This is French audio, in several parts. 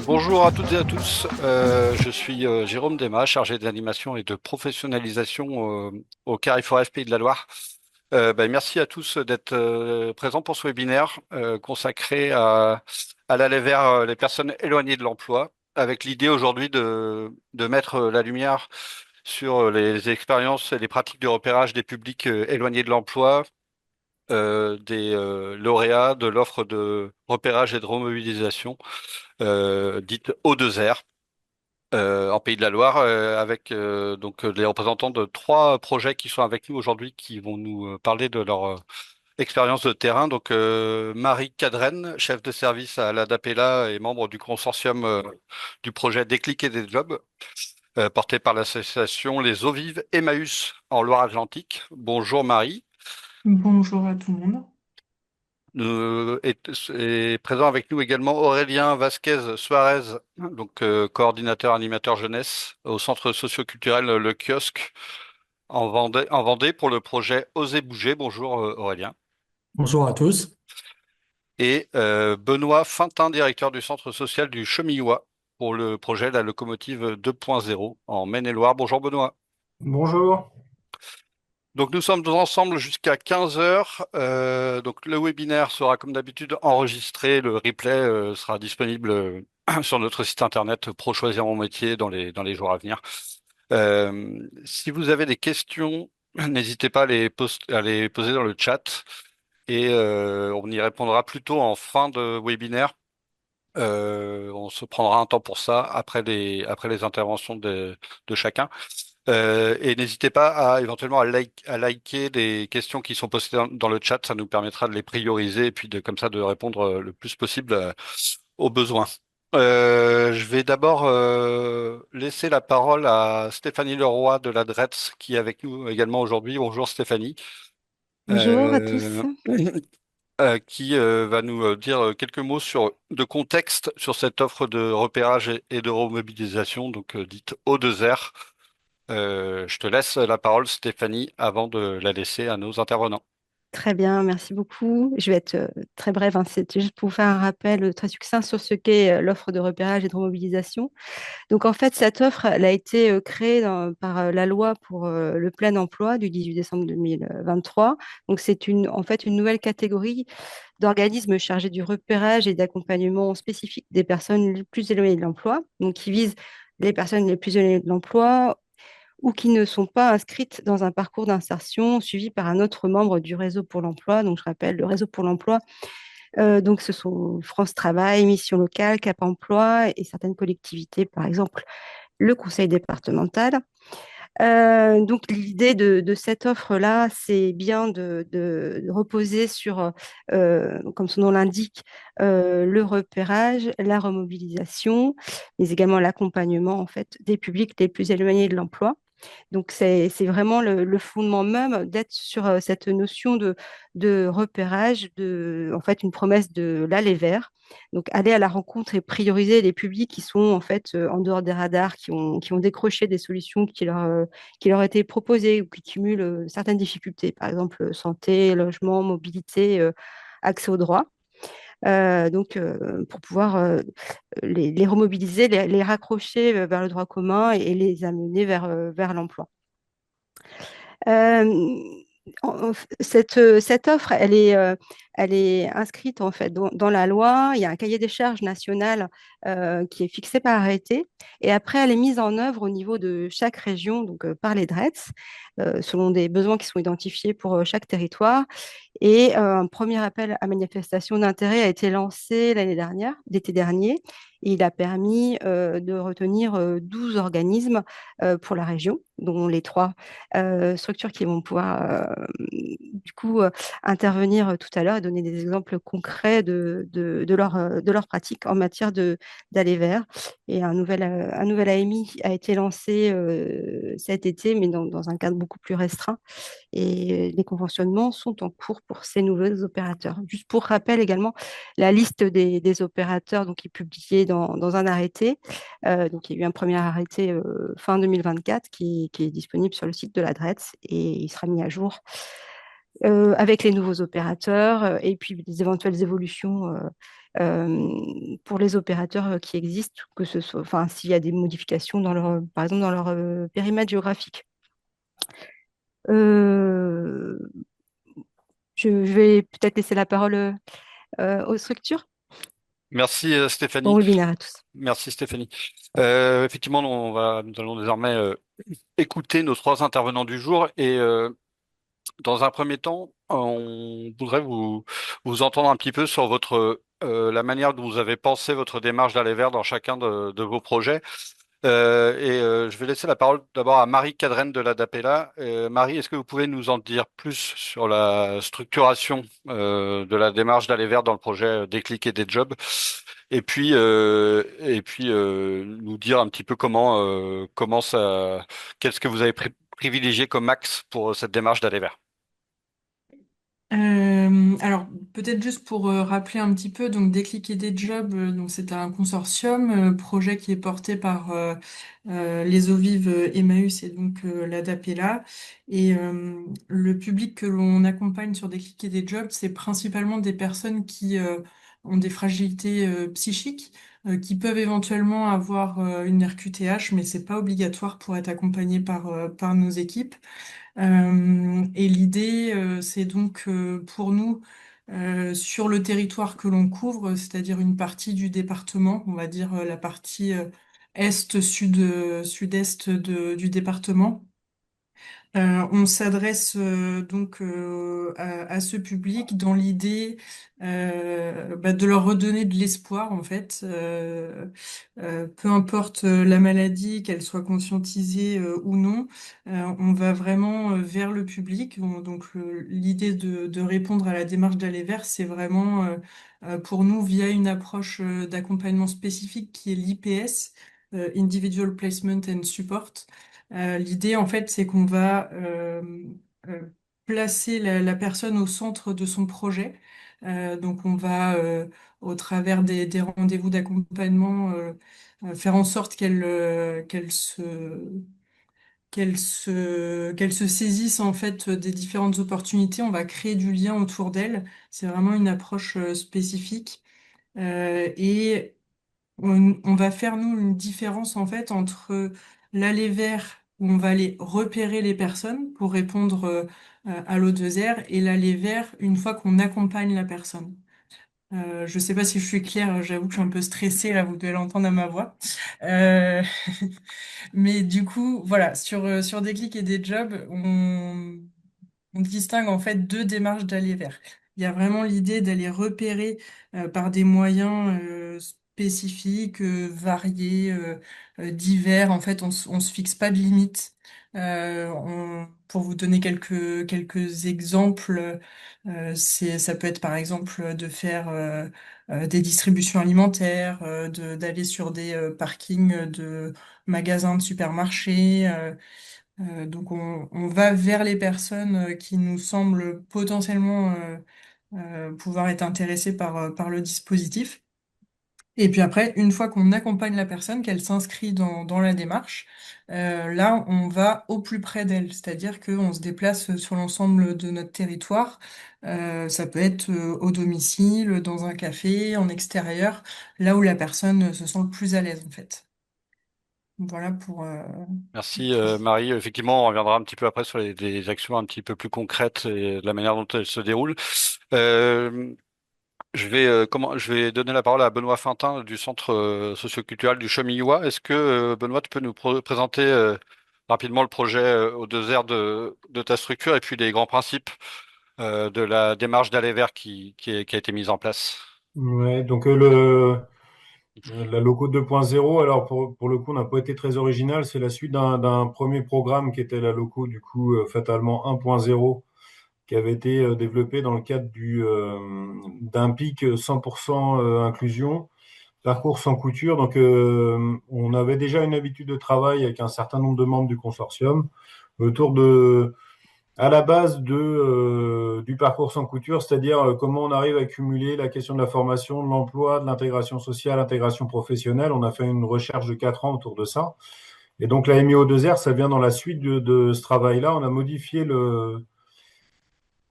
Bonjour à toutes et à tous. Je suis Jérôme Desmas, chargé d'animation et de professionnalisation au Carrefour F Pays de la Loire. Merci à tous d'être présents pour ce webinaire consacré à l'aller vers les personnes éloignées de l'emploi, avec l'idée aujourd'hui de mettre la lumière sur les expériences et les pratiques de repérage des publics éloignés de l'emploi, des lauréats de l'offre de repérage et de remobilisation dite O2R en Pays de la Loire, avec les représentants de trois projets qui sont avec nous aujourd'hui, qui vont nous parler de leur expérience de terrain. Marie Cadren, chef de service à l'ADAPELA et membre du consortium du projet Décliquer des jobs, porté par l'association Les Eaux Vives Emmaüs en Loire-Atlantique. Bonjour Marie. Bonjour à tout le monde. Est présent avec nous également Aurélien Vasquez Suarez, coordinateur animateur jeunesse au centre socio-culturel Le Kiosque en Vendée pour le projet Oser bouger. Bonjour Aurélien. Bonjour à tous. Et Benoît Fintin, directeur du centre social du Chemillois pour le projet La Locomotive 2.0 en Maine-et-Loire. Bonjour Benoît. Bonjour. Donc nous sommes ensemble jusqu'à 15 heures. Donc le webinaire sera comme d'habitude enregistré. Le replay sera disponible sur notre site internet Pro Choisir mon métier dans les jours à venir. Si vous avez des questions, n'hésitez pas à les poser dans le chat et on y répondra plutôt en fin de webinaire. On se prendra un temps pour ça après les interventions de chacun. Et n'hésitez pas à éventuellement à liker des questions qui sont postées dans le chat, ça nous permettra de les prioriser et puis comme ça de répondre le plus possible aux besoins. Je vais d'abord laisser la parole à Stéphanie Leroy de la DRETS qui est avec nous également aujourd'hui. Bonjour Stéphanie. Bonjour à tous. Euh, qui va nous dire quelques mots de contexte sur cette offre de repérage et de remobilisation, dite O2R. Je te laisse la parole, Stéphanie, avant de la laisser à nos intervenants. Très bien, merci beaucoup. Je vais être très brève, hein. C'était juste pour vous faire un rappel très succinct sur ce qu'est l'offre de repérage et de remobilisation. Donc en fait, cette offre, elle a été créée par la loi pour le plein emploi du 18 décembre 2023. Donc c'est en fait une nouvelle catégorie d'organismes chargés du repérage et d'accompagnement spécifique des personnes les plus éloignées de l'emploi, donc qui vise les personnes les plus éloignées de l'emploi ou qui ne sont pas inscrites dans un parcours d'insertion suivi par un autre membre du réseau pour l'emploi. Donc, je rappelle, le réseau pour l'emploi, donc ce sont France Travail, Mission Locale, Cap Emploi et certaines collectivités, par exemple le conseil départemental. Donc, l'idée de cette offre-là, c'est bien de reposer sur, comme son nom l'indique, le repérage, la remobilisation, mais également l'accompagnement en fait des publics les plus éloignés de l'emploi. Donc, c'est vraiment le fondement même d'être sur cette notion de repérage, en fait, une promesse de l'aller vers. Donc, aller à la rencontre et prioriser les publics qui sont en fait en dehors des radars, qui ont décroché des solutions qui leur étaient proposées ou qui cumulent certaines difficultés, par exemple santé, logement, mobilité, accès aux droits. Pour pouvoir les remobiliser, les raccrocher vers le droit commun et les amener vers l'emploi. Euh, cette offre, elle est inscrite en fait dans la loi. Il y a un cahier des charges national qui est fixé par arrêté. Et après, elle est mise en œuvre au niveau de chaque région, donc par les DRETS, selon des besoins qui sont identifiés pour chaque territoire. Et un premier appel à manifestation d'intérêt a été lancé l'année dernière, l'été dernier. Et il a permis de retenir 12 organismes pour la région, dont les trois structures qui vont pouvoir du coup intervenir tout à l'heure et donner des exemples concrets de leur pratique en matière d'aller vers. Et un nouvel AMI a été lancé cet été, mais dans un cadre beaucoup plus restreint. Et les conventionnements sont en cours pour ces nouveaux opérateurs. Juste pour rappel également, la liste des opérateurs donc, est publiée dans un arrêté. Donc, il y a eu un premier arrêté fin 2024 qui est disponible sur le site de l'adresse et il sera mis à jour avec les nouveaux opérateurs et puis des éventuelles évolutions pour les opérateurs qui existent, que ce soit, enfin, s'il y a des modifications dans leur, par exemple, dans leur périmètre géographique. Euh, je vais peut-être laisser la parole aux structures. Merci Bon Stéphanie. webinaire à tous. Merci Stéphanie. Effectivement, nous allons désormais écouter nos trois intervenants du jour et dans un premier temps, on voudrait vous entendre un petit peu sur la manière dont vous avez pensé votre démarche d'aller vers dans chacun de vos projets. Je vais laisser la parole d'abord à Marie Cadrenne de la DAPELA. Marie, est-ce que vous pouvez nous en dire plus sur la structuration de la démarche d'aller vers dans le projet Déclic et des jobs? Nous dire un petit peu qu'est-ce que vous avez privilégié comme axe pour cette démarche d'aller vers. Alors, peut-être juste pour rappeler un petit peu, donc Déclic et des jobs, donc c'est un consortium, projet qui est porté par les eaux vives Emmaüs et donc la DAPELA. Et le public que l'on accompagne sur Déclic et des jobs, c'est principalement des personnes qui ont des fragilités psychiques, qui peuvent éventuellement avoir une RQTH, mais c'est pas obligatoire pour être accompagné par nos équipes. Et l'idée, c'est donc pour nous, sur le territoire que l'on couvre, c'est-à-dire une partie du département, on va dire la partie est-sud, sud-est du département, on s'adresse donc à ce public dans l'idée de leur redonner de l'espoir en fait, peu importe la maladie, qu'elle soit conscientisée ou non, on va vraiment vers le public. L'idée de répondre à la démarche d'aller vers, c'est vraiment pour nous via une approche d'accompagnement spécifique qui est l'IPS, Individual Placement and Support. L'idée, en fait, c'est qu'on va euh, placer la personne au centre de son projet. Donc, on va, au travers des rendez-vous d'accompagnement, faire en sorte qu'elle se saisisse en fait des différentes opportunités. On va créer du lien autour d'elle. C'est vraiment une approche spécifique. Et on va faire, nous, une différence, en fait, entre l'aller vers, où on va aller repérer les personnes pour répondre à l'O2R, et l'aller vers, une fois qu'on accompagne la personne. Je sais pas si je suis claire, j'avoue que je suis un peu stressée, là, vous devez l'entendre à ma voix. Euh, Mais du coup, voilà, sur des clics et des jobs, on distingue en fait deux démarches d'aller vers. Il y a vraiment l'idée d'aller repérer par des moyens spécifiques, variés, divers. En fait, on se fixe pas de limite. Pour vous donner quelques exemples, ça peut être par exemple de faire des distributions alimentaires, d'aller sur des parkings de magasins, de supermarchés. Donc on va vers les personnes qui nous semblent potentiellement pouvoir être intéressées par le dispositif. Et puis après, une fois qu'on accompagne la personne, qu'elle s'inscrit dans la démarche, là, on va au plus près d'elle, c'est-à-dire qu'on se déplace sur l'ensemble de notre territoire. Ça peut être au domicile, dans un café, en extérieur, là où la personne se sent le plus à l'aise, en fait. Voilà Merci pour... Marie. Effectivement, on reviendra un petit peu après sur des actions un petit peu plus concrètes et la manière dont elles se déroulent. Euh, je vais donner la parole à Benoît Fintin du Centre socioculturel du Chemillois. Est-ce que Benoît, tu peux nous présenter rapidement le projet aux deux R de ta structure et puis les grands principes de la démarche d'aller vers qui a été mise en place? Ouais, donc la loco 2.0, alors pour le coup, on n'a pas été très original. C'est la suite d'un premier programme qui était la loco, du coup, fatalement 1.0, qui avait été développé dans le cadre d'un PIC 100% inclusion, parcours sans couture. Donc, on avait déjà une habitude de travail avec un certain nombre de membres du consortium autour à la base du parcours sans couture, c'est-à-dire comment on arrive à cumuler la question de la formation, de l'emploi, de l'intégration sociale, l'intégration professionnelle. On a fait une recherche de 4 ans autour de ça. Et donc la MIO2R, ça vient dans la suite de ce travail-là. On a modifié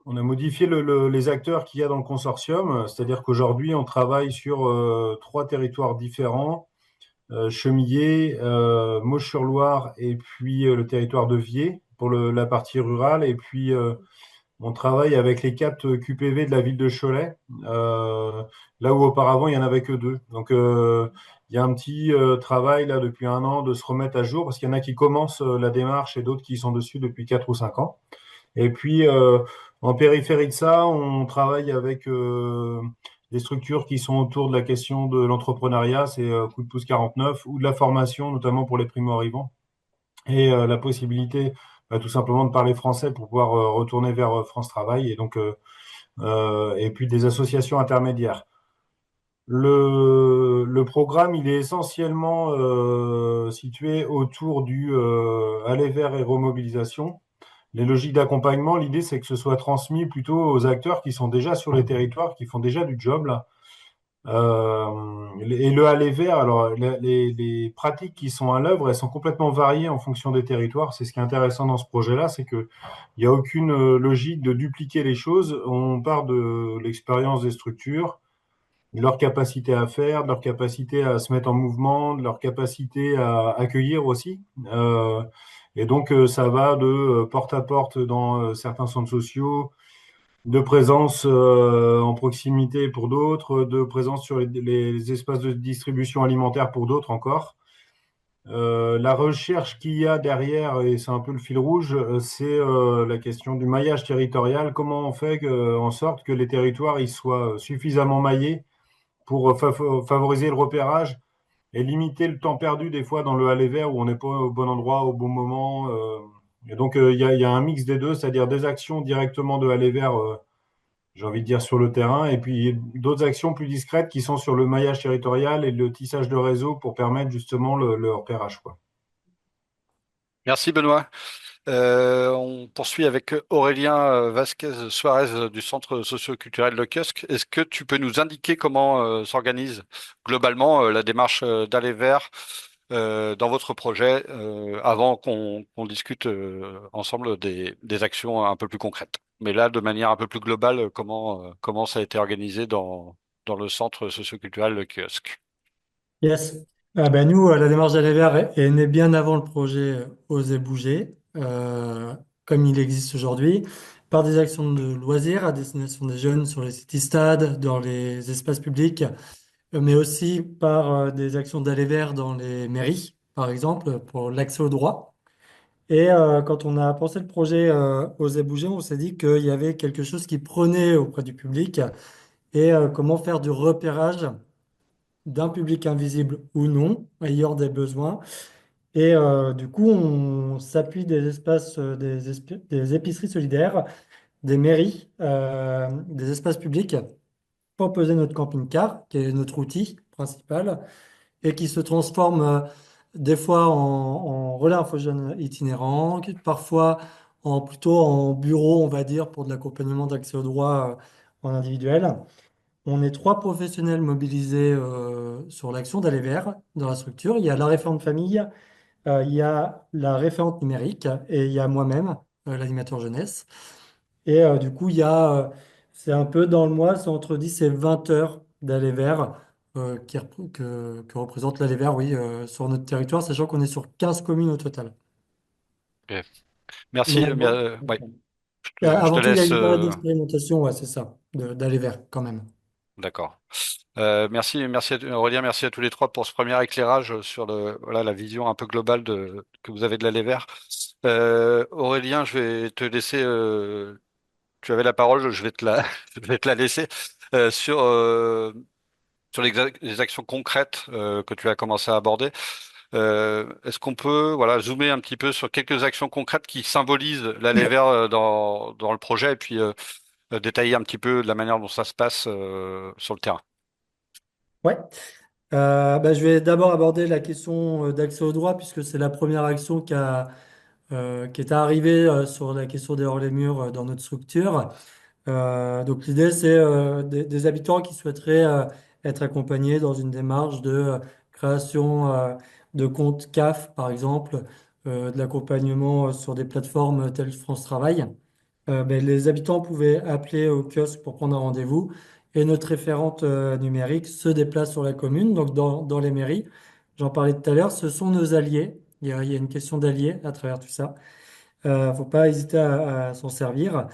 On a modifié les acteurs qu'il y a dans le consortium, c'est-à-dire qu'aujourd'hui, on travaille sur trois territoires différents, Chemillé, Mauch-sur-Loire et puis le territoire de Viers pour la partie rurale. Et puis, on travaille avec les 4 QPV de la ville de Cholet, euh, là où auparavant, il n'y en avait que 2. Donc, il y a un petit travail là depuis un an de se remettre à jour parce qu'il y en a qui commencent la démarche et d'autres qui sont dessus depuis 4 ou 5 ans. Et puis, en périphérie de ça, on travaille avec des structures qui sont autour de la question de l'entrepreneuriat, c'est Coup de pouce 49, ou de la formation, notamment pour les primo-arrivants, et la possibilité tout simplement de parler français pour pouvoir retourner vers France Travail, et donc et puis des associations intermédiaires. Le programme, il est essentiellement situé autour du aller vers et remobilisation. Les logiques d'accompagnement, l'idée, c'est que ce soit transmis plutôt aux acteurs qui sont déjà sur les territoires, qui font déjà du job, là. Et le aller vers, alors les pratiques qui sont à l'œuvre, elles sont complètement variées en fonction des territoires. C'est ce qui est intéressant dans ce projet-là, c'est que il n'y a aucune logique de dupliquer les choses. On part de l'expérience des structures, de leur capacité à faire, de leur capacité à se mettre en mouvement, de leur capacité à accueillir aussi. Et donc, ça va de porte à porte dans certains centres sociaux, de présence en proximité pour d'autres, de présence sur les espaces de distribution alimentaire pour d'autres encore. La recherche qu'il y a derrière, et c'est un peu le fil rouge, c'est la question du maillage territorial. Comment on fait en sorte que les territoires ils soient suffisamment maillés pour favoriser le repérage et limiter le temps perdu des fois dans le aller vers où on n'est pas au bon endroit au bon moment. Et donc il y a un mix des deux, c'est-à-dire des actions directement de aller vers, j'ai envie de dire sur le terrain, et puis d'autres actions plus discrètes qui sont sur le maillage territorial et le tissage de réseau pour permettre justement le repérage, quoi. Merci Benoît. On poursuit avec Aurélien Vasquez Suarez du Centre socio-culturel Le Kiosque. Est-ce que tu peux nous indiquer comment s'organise globalement la démarche d'aller vers dans votre projet avant qu'on discute ensemble des actions un peu plus concrètes? Mais là, de manière un peu plus globale, comment ça a été organisé dans le Centre socio-culturel Le Kiosque? Yes. Ben nous, la démarche d'aller vers est née bien avant le projet Oser bouger, comme il existe aujourd'hui, par des actions de loisirs à destination des jeunes sur les city-stades, dans les espaces publics, mais aussi par des actions d'aller vers dans les mairies, par exemple, pour l'accès au droit. Et quand on a pensé le projet Oser bouger, on s'est dit qu'il y avait quelque chose qui prenait auprès du public et comment faire du repérage d'un public invisible ou non, ayant des besoins. Et du coup, on s'appuie des espaces, des épiceries solidaires, des mairies, des espaces publics pour poser notre camping-car, qui est notre outil principal, et qui se transforme des fois en relais infogène itinérant, parfois plutôt en bureau, on va dire, pour de l'accompagnement d'accès au droit en individuel. On est 3 professionnels mobilisés sur l'action d'aller vers dans la structure. Il y a la référente famille, il y a la référente numérique et il y a moi-même, l'animateur jeunesse. Et du coup, c'est un peu dans le mois, c'est entre 10 et 20 heures d'aller vers que représente l'aller vers, oui, sur notre territoire, sachant qu'on est sur 15 communes au total. Ok. Merci. Donc, Ouais, je te avant tout, il y a laisse. une période d'expérimentation, ouais, c'est ça, d'aller vers quand même. D'accord. Merci Aurélien, merci à tous les trois pour ce premier éclairage sur voilà, la vision un peu globale que vous avez de l'aller vers. Aurélien, je vais te laisser, tu avais la parole, je vais je vais te la laisser sur les actions concrètes que tu as commencé à aborder. Est-ce qu'on peut voilà, zoomer un petit peu sur quelques actions concrètes qui symbolisent l'aller vers dans le projet et puis détailler un petit peu la manière dont ça se passe sur le terrain? Ouais. Je vais d'abord aborder la question d'accès au droit, puisque c'est la première action qui est arrivée sur la question des hors-les-murs dans notre structure. Donc l'idée, c'est des habitants qui souhaiteraient être accompagnés dans une démarche de création de comptes CAF, par exemple, de l'accompagnement sur des plateformes telles France Travail. les habitants pouvaient appeler au kiosque pour prendre un rendez-vous et notre référente numérique se déplace sur la commune, donc dans les mairies. J'en parlais tout à l'heure, ce sont nos alliés. Il y a une question d'alliés à travers tout ça. Faut pas hésiter à s'en servir.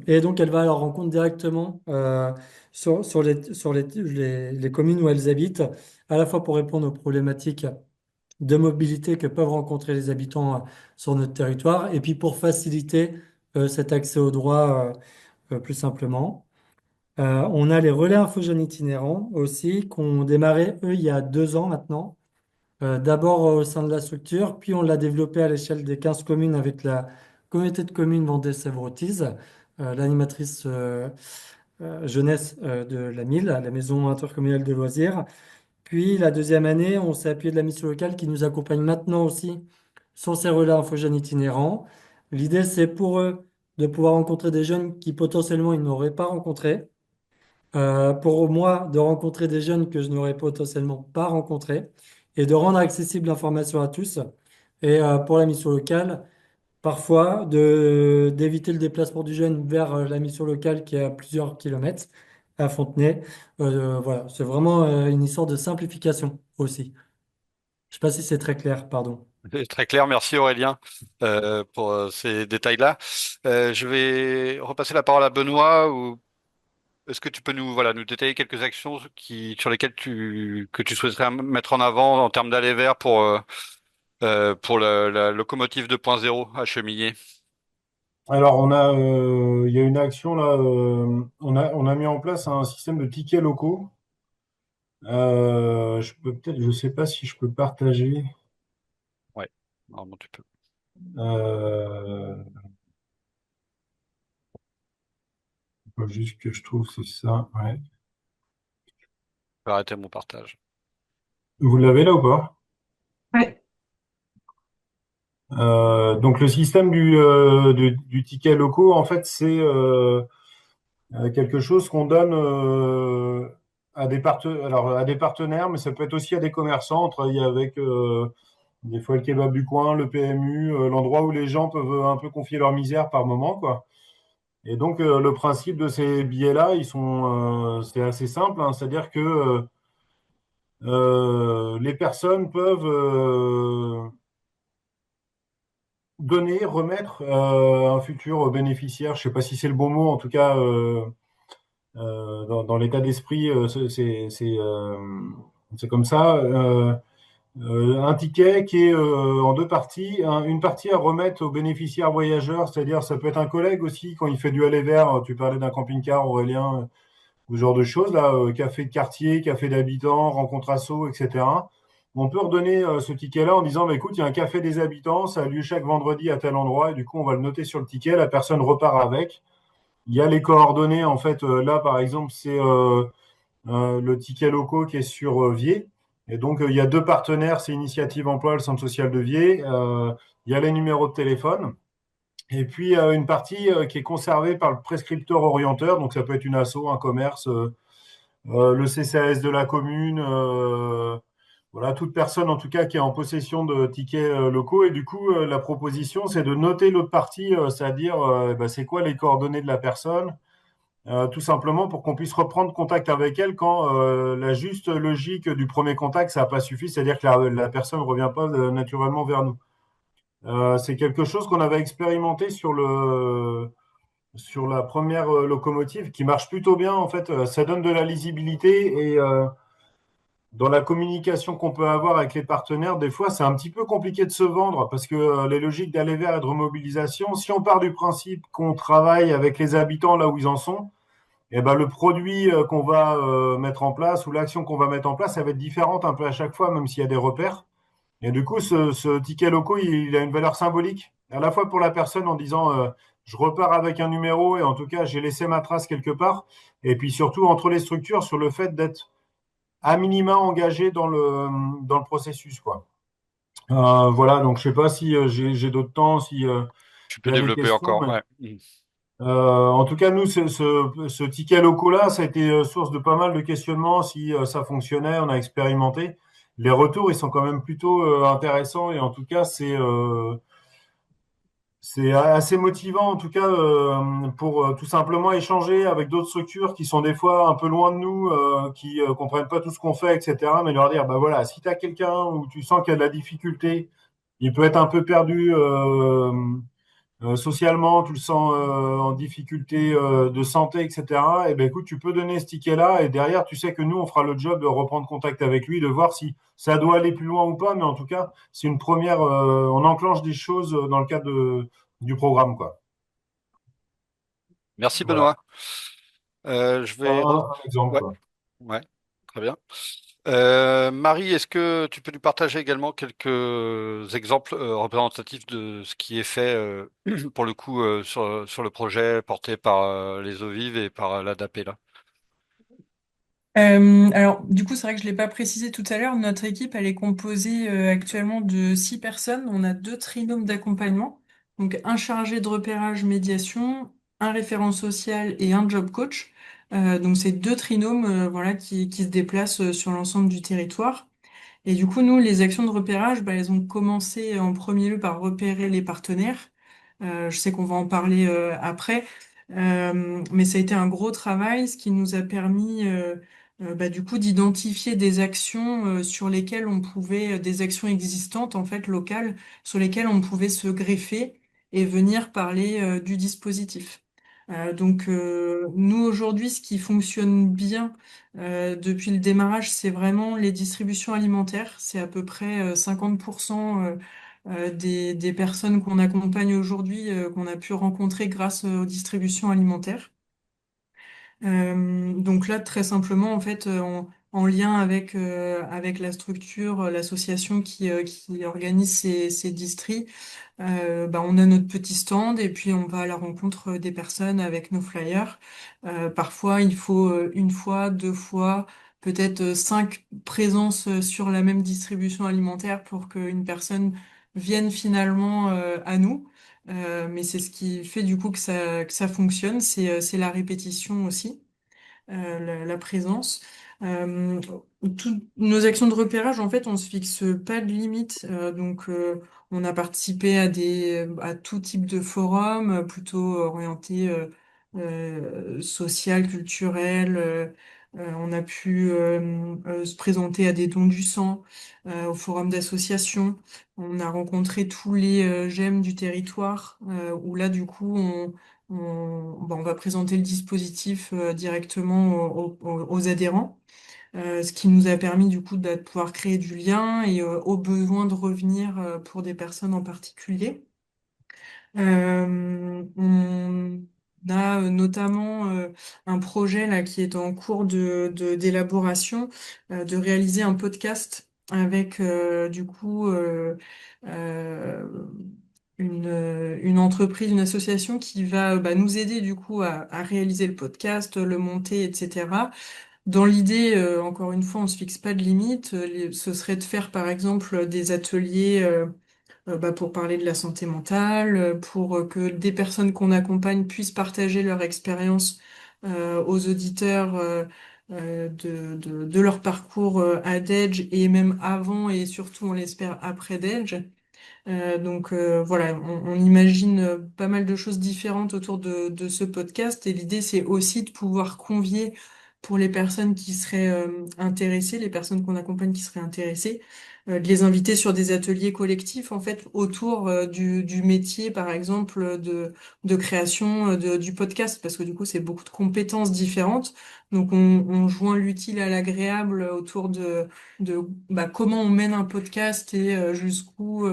Et donc, elle va à leur rencontre directement sur les communes où elles habitent, à la fois pour répondre aux problématiques de mobilité que peuvent rencontrer les habitants sur notre territoire, et puis pour faciliter cet accès aux droits plus simplement. On a les relais infogènes itinérants aussi, qu'on démarré, eux, il y a 2 ans maintenant. D'abord au sein de la structure, puis on l'a développé à l'échelle des 15 communes avec la communauté de communes Vendée-Sèvres-Authise, l'animatrice jeunesse de la MIL, la Maison intercommunale de loisirs. Puis la deuxième année, on s'est appuyé de la mission locale qui nous accompagne maintenant aussi sur ces relais infogènes itinérants. L'idée, c'est pour eux de pouvoir rencontrer des jeunes qui potentiellement ils n'auraient pas rencontrés. Pour moi, de rencontrer des jeunes que je n'aurais potentiellement pas rencontrés et de rendre accessible l'information à tous. Et pour la mission locale, parfois d'éviter le déplacement du jeune vers la mission locale qui est à plusieurs kilomètres à Fontenay. Voilà, c'est vraiment une histoire de simplification aussi. Je sais pas si c'est très clair, pardon. C'est très clair, merci Aurélien pour ces détails-là. Je vais repasser la parole à Benoît. Ou est-ce que tu peux nous détailler quelques actions sur lesquelles que tu souhaiterais mettre en avant en termes d'aller vers pour la locomotive 2.0 à Chemillé? Alors, il y a une action là, on a mis en place un système de tickets locaux. Je sais pas si je peux partager. Ouais, normalement tu peux. Euh, Faut juste que je trouve, c'est ça. Ouais. Je vais arrêter mon partage. Vous l'avez là ou pas? Ouais. Donc le système du ticket locaux, en fait, c'est quelque chose qu'on donne à des partenaires, mais ça peut être aussi à des commerçants. On travaille avec des fois le kebab du coin, le PMU, l'endroit où les gens peuvent un peu confier leur misère par moment, quoi. Et donc le principe de ces billets-là, c'est assez simple, hein. C'est-à-dire que les personnes peuvent donner, remettre un futur bénéficiaire. Je ne sais pas si c'est le bon mot, en tout cas, dans l'état d'esprit, c'est comme ça. Un ticket qui est en deux parties. Une partie à remettre aux bénéficiaires voyageurs, c'est-à-dire ça peut être un collègue aussi quand il fait du aller vers. Tu parlais d'un camping-car, Aurélien, ou ce genre de choses, là, café de quartier, café d'habitants, rencontre asso, etc. On peut redonner ce ticket-là en disant, bah, écoute, il y a un café des habitants, ça a lieu chaque vendredi à tel endroit, et du coup, on va le noter sur le ticket, la personne repart avec. Il y a les coordonnées, en fait, là, par exemple, c'est le ticket locaux qui est sur Vier. Et donc, il y a deux partenaires, c'est Initiative Emploi, le centre social de Vier. Il y a les numéros de téléphone. Et puis, une partie qui est conservée par le prescripteur orienteur. Donc, ça peut être une asso, un commerce, le CCAS de la commune, voilà, toute personne en tout cas qui est en possession de tickets locaux. Et du coup, la proposition, c'est de noter l'autre partie, c'est-à-dire bah, c'est quoi les coordonnées de la personne, tout simplement pour qu'on puisse reprendre contact avec elle quand la juste logique du premier contact, ça n'a pas suffi, c'est-à-dire que la personne ne revient pas naturellement vers nous. C'est quelque chose qu'on avait expérimenté sur la première locomotive qui marche plutôt bien. En fait, ça donne de la lisibilité et dans la communication qu'on peut avoir avec les partenaires, des fois, c'est un petit peu compliqué de se vendre parce que les logiques d'aller vers et de remobilisation, si on part du principe qu'on travaille avec les habitants là où ils en sont, eh ben, le produit qu'on va mettre en place ou l'action qu'on va mettre en place, ça va être différente un peu à chaque fois, même s'il y a des repères. Et du coup, ce ticket loco, il a une valeur symbolique, à la fois pour la personne en disant je repars avec un numéro et en tout cas, j'ai laissé ma trace quelque part. Et puis surtout, entre les structures, sur le fait d'être à minima engagé dans le processus, quoi. Voilà, donc je sais pas si j'ai d'autres temps, si Tu il peux y a des développer questions. encore, Mais, ouais. en tout cas, nous, ce ticket loco-là, ça a été source de pas mal de questionnements si ça fonctionnait, on a expérimenté. Les retours, ils sont quand même plutôt intéressants et en tout cas, c'est assez motivant, en tout cas, pour tout simplement échanger avec d'autres structures qui sont des fois un peu loin de nous, qui comprennent pas tout ce qu'on fait, etc. Mais leur dire, bah voilà, si tu as quelqu'un où tu sens qu'il y a de la difficulté, il peut être un peu perdu socialement, tu le sens en difficulté de santé, etc. Et ben écoute, tu peux donner ce ticket-là et derrière, tu sais que nous, on fera le job de reprendre contact avec lui, de voir si ça doit aller plus loin ou pas. Mais en tout cas, c'est une première, on enclenche des choses dans le cadre du programme, quoi. Merci Voilà, Benoît. Je vais... un exemple, Ouais, quoi. ouais, très bien. Marie, est-ce que tu peux nous partager également quelques exemples représentatifs de ce qui est fait pour le coup sur le projet porté par les eaux vives et par l'ADAP là? Alors, du coup, c'est vrai que je l'ai pas précisé tout à l'heure. Notre équipe, elle est composée actuellement de 6 personnes. On a 2 trinômes d'accompagnement, donc un chargé de repérage médiation, un référent social et un job coach. Donc, c'est 2 trinômes, voilà, qui se déplacent sur l'ensemble du territoire. Et du coup, nous, les actions de repérage, bah, elles ont commencé en premier lieu par repérer les partenaires. Je sais qu'on va en parler après. Mais ça a été un gros travail, ce qui nous a permis bah, du coup d'identifier des actions sur lesquelles on pouvait, des actions existantes en fait locales, sur lesquelles on pouvait se greffer et venir parler du dispositif. Nous aujourd'hui, ce qui fonctionne bien depuis le démarrage, c'est vraiment les distributions alimentaires. C'est à peu près 50% des personnes qu'on accompagne aujourd'hui, qu'on a pu rencontrer grâce aux distributions alimentaires. Donc là, très simplement, en fait, en lien avec la structure, l'association qui organise ces distris, bah, on a notre petit stand et puis on va à la rencontre des personnes avec nos flyers. Parfois, il faut une fois, 2 fois, peut-être 5 présences sur la même distribution alimentaire pour qu'une personne vienne finalement à nous. Mais c'est ce qui fait du coup que ça fonctionne, c'est la répétition aussi la présence. Euh, Toutes nos actions de repérage, en fait, on se fixe pas de limite. On a participé à tout type de forum, plutôt orienté social, culturel. On a pu se présenter à des dons du sang, au forum d'association. On a rencontré tous les GEM du territoire, où là, du coup, on va présenter le dispositif directement aux adhérents, ce qui nous a permis du coup de pouvoir créer du lien et au besoin de revenir pour des personnes en particulier. On a notamment un projet là qui est en cours d'élaboration, de réaliser un podcast avec du coup euh, une entreprise, une association qui va bah, nous aider du coup à réaliser le podcast, le monter, etc. Dans l'idée, encore une fois, on se fixe pas de limite. Ce serait de faire par exemple des ateliers bah, pour parler de la santé mentale, pour que des personnes qu'on accompagne puissent partager leur expérience aux auditeurs de leur parcours à Dej et même avant et surtout, on l'espère, après Dej. Voilà, on imagine pas mal de choses différentes autour de ce podcast et l'idée c'est aussi de pouvoir convier pour les personnes qui seraient intéressées, les personnes qu'on accompagne qui seraient intéressées, de les inviter sur des ateliers collectifs en fait autour du métier par exemple de création du podcast parce que du coup c'est beaucoup de compétences différentes. Donc on joint l'utile à l'agréable autour de bah, comment on mène un podcast et jusqu'où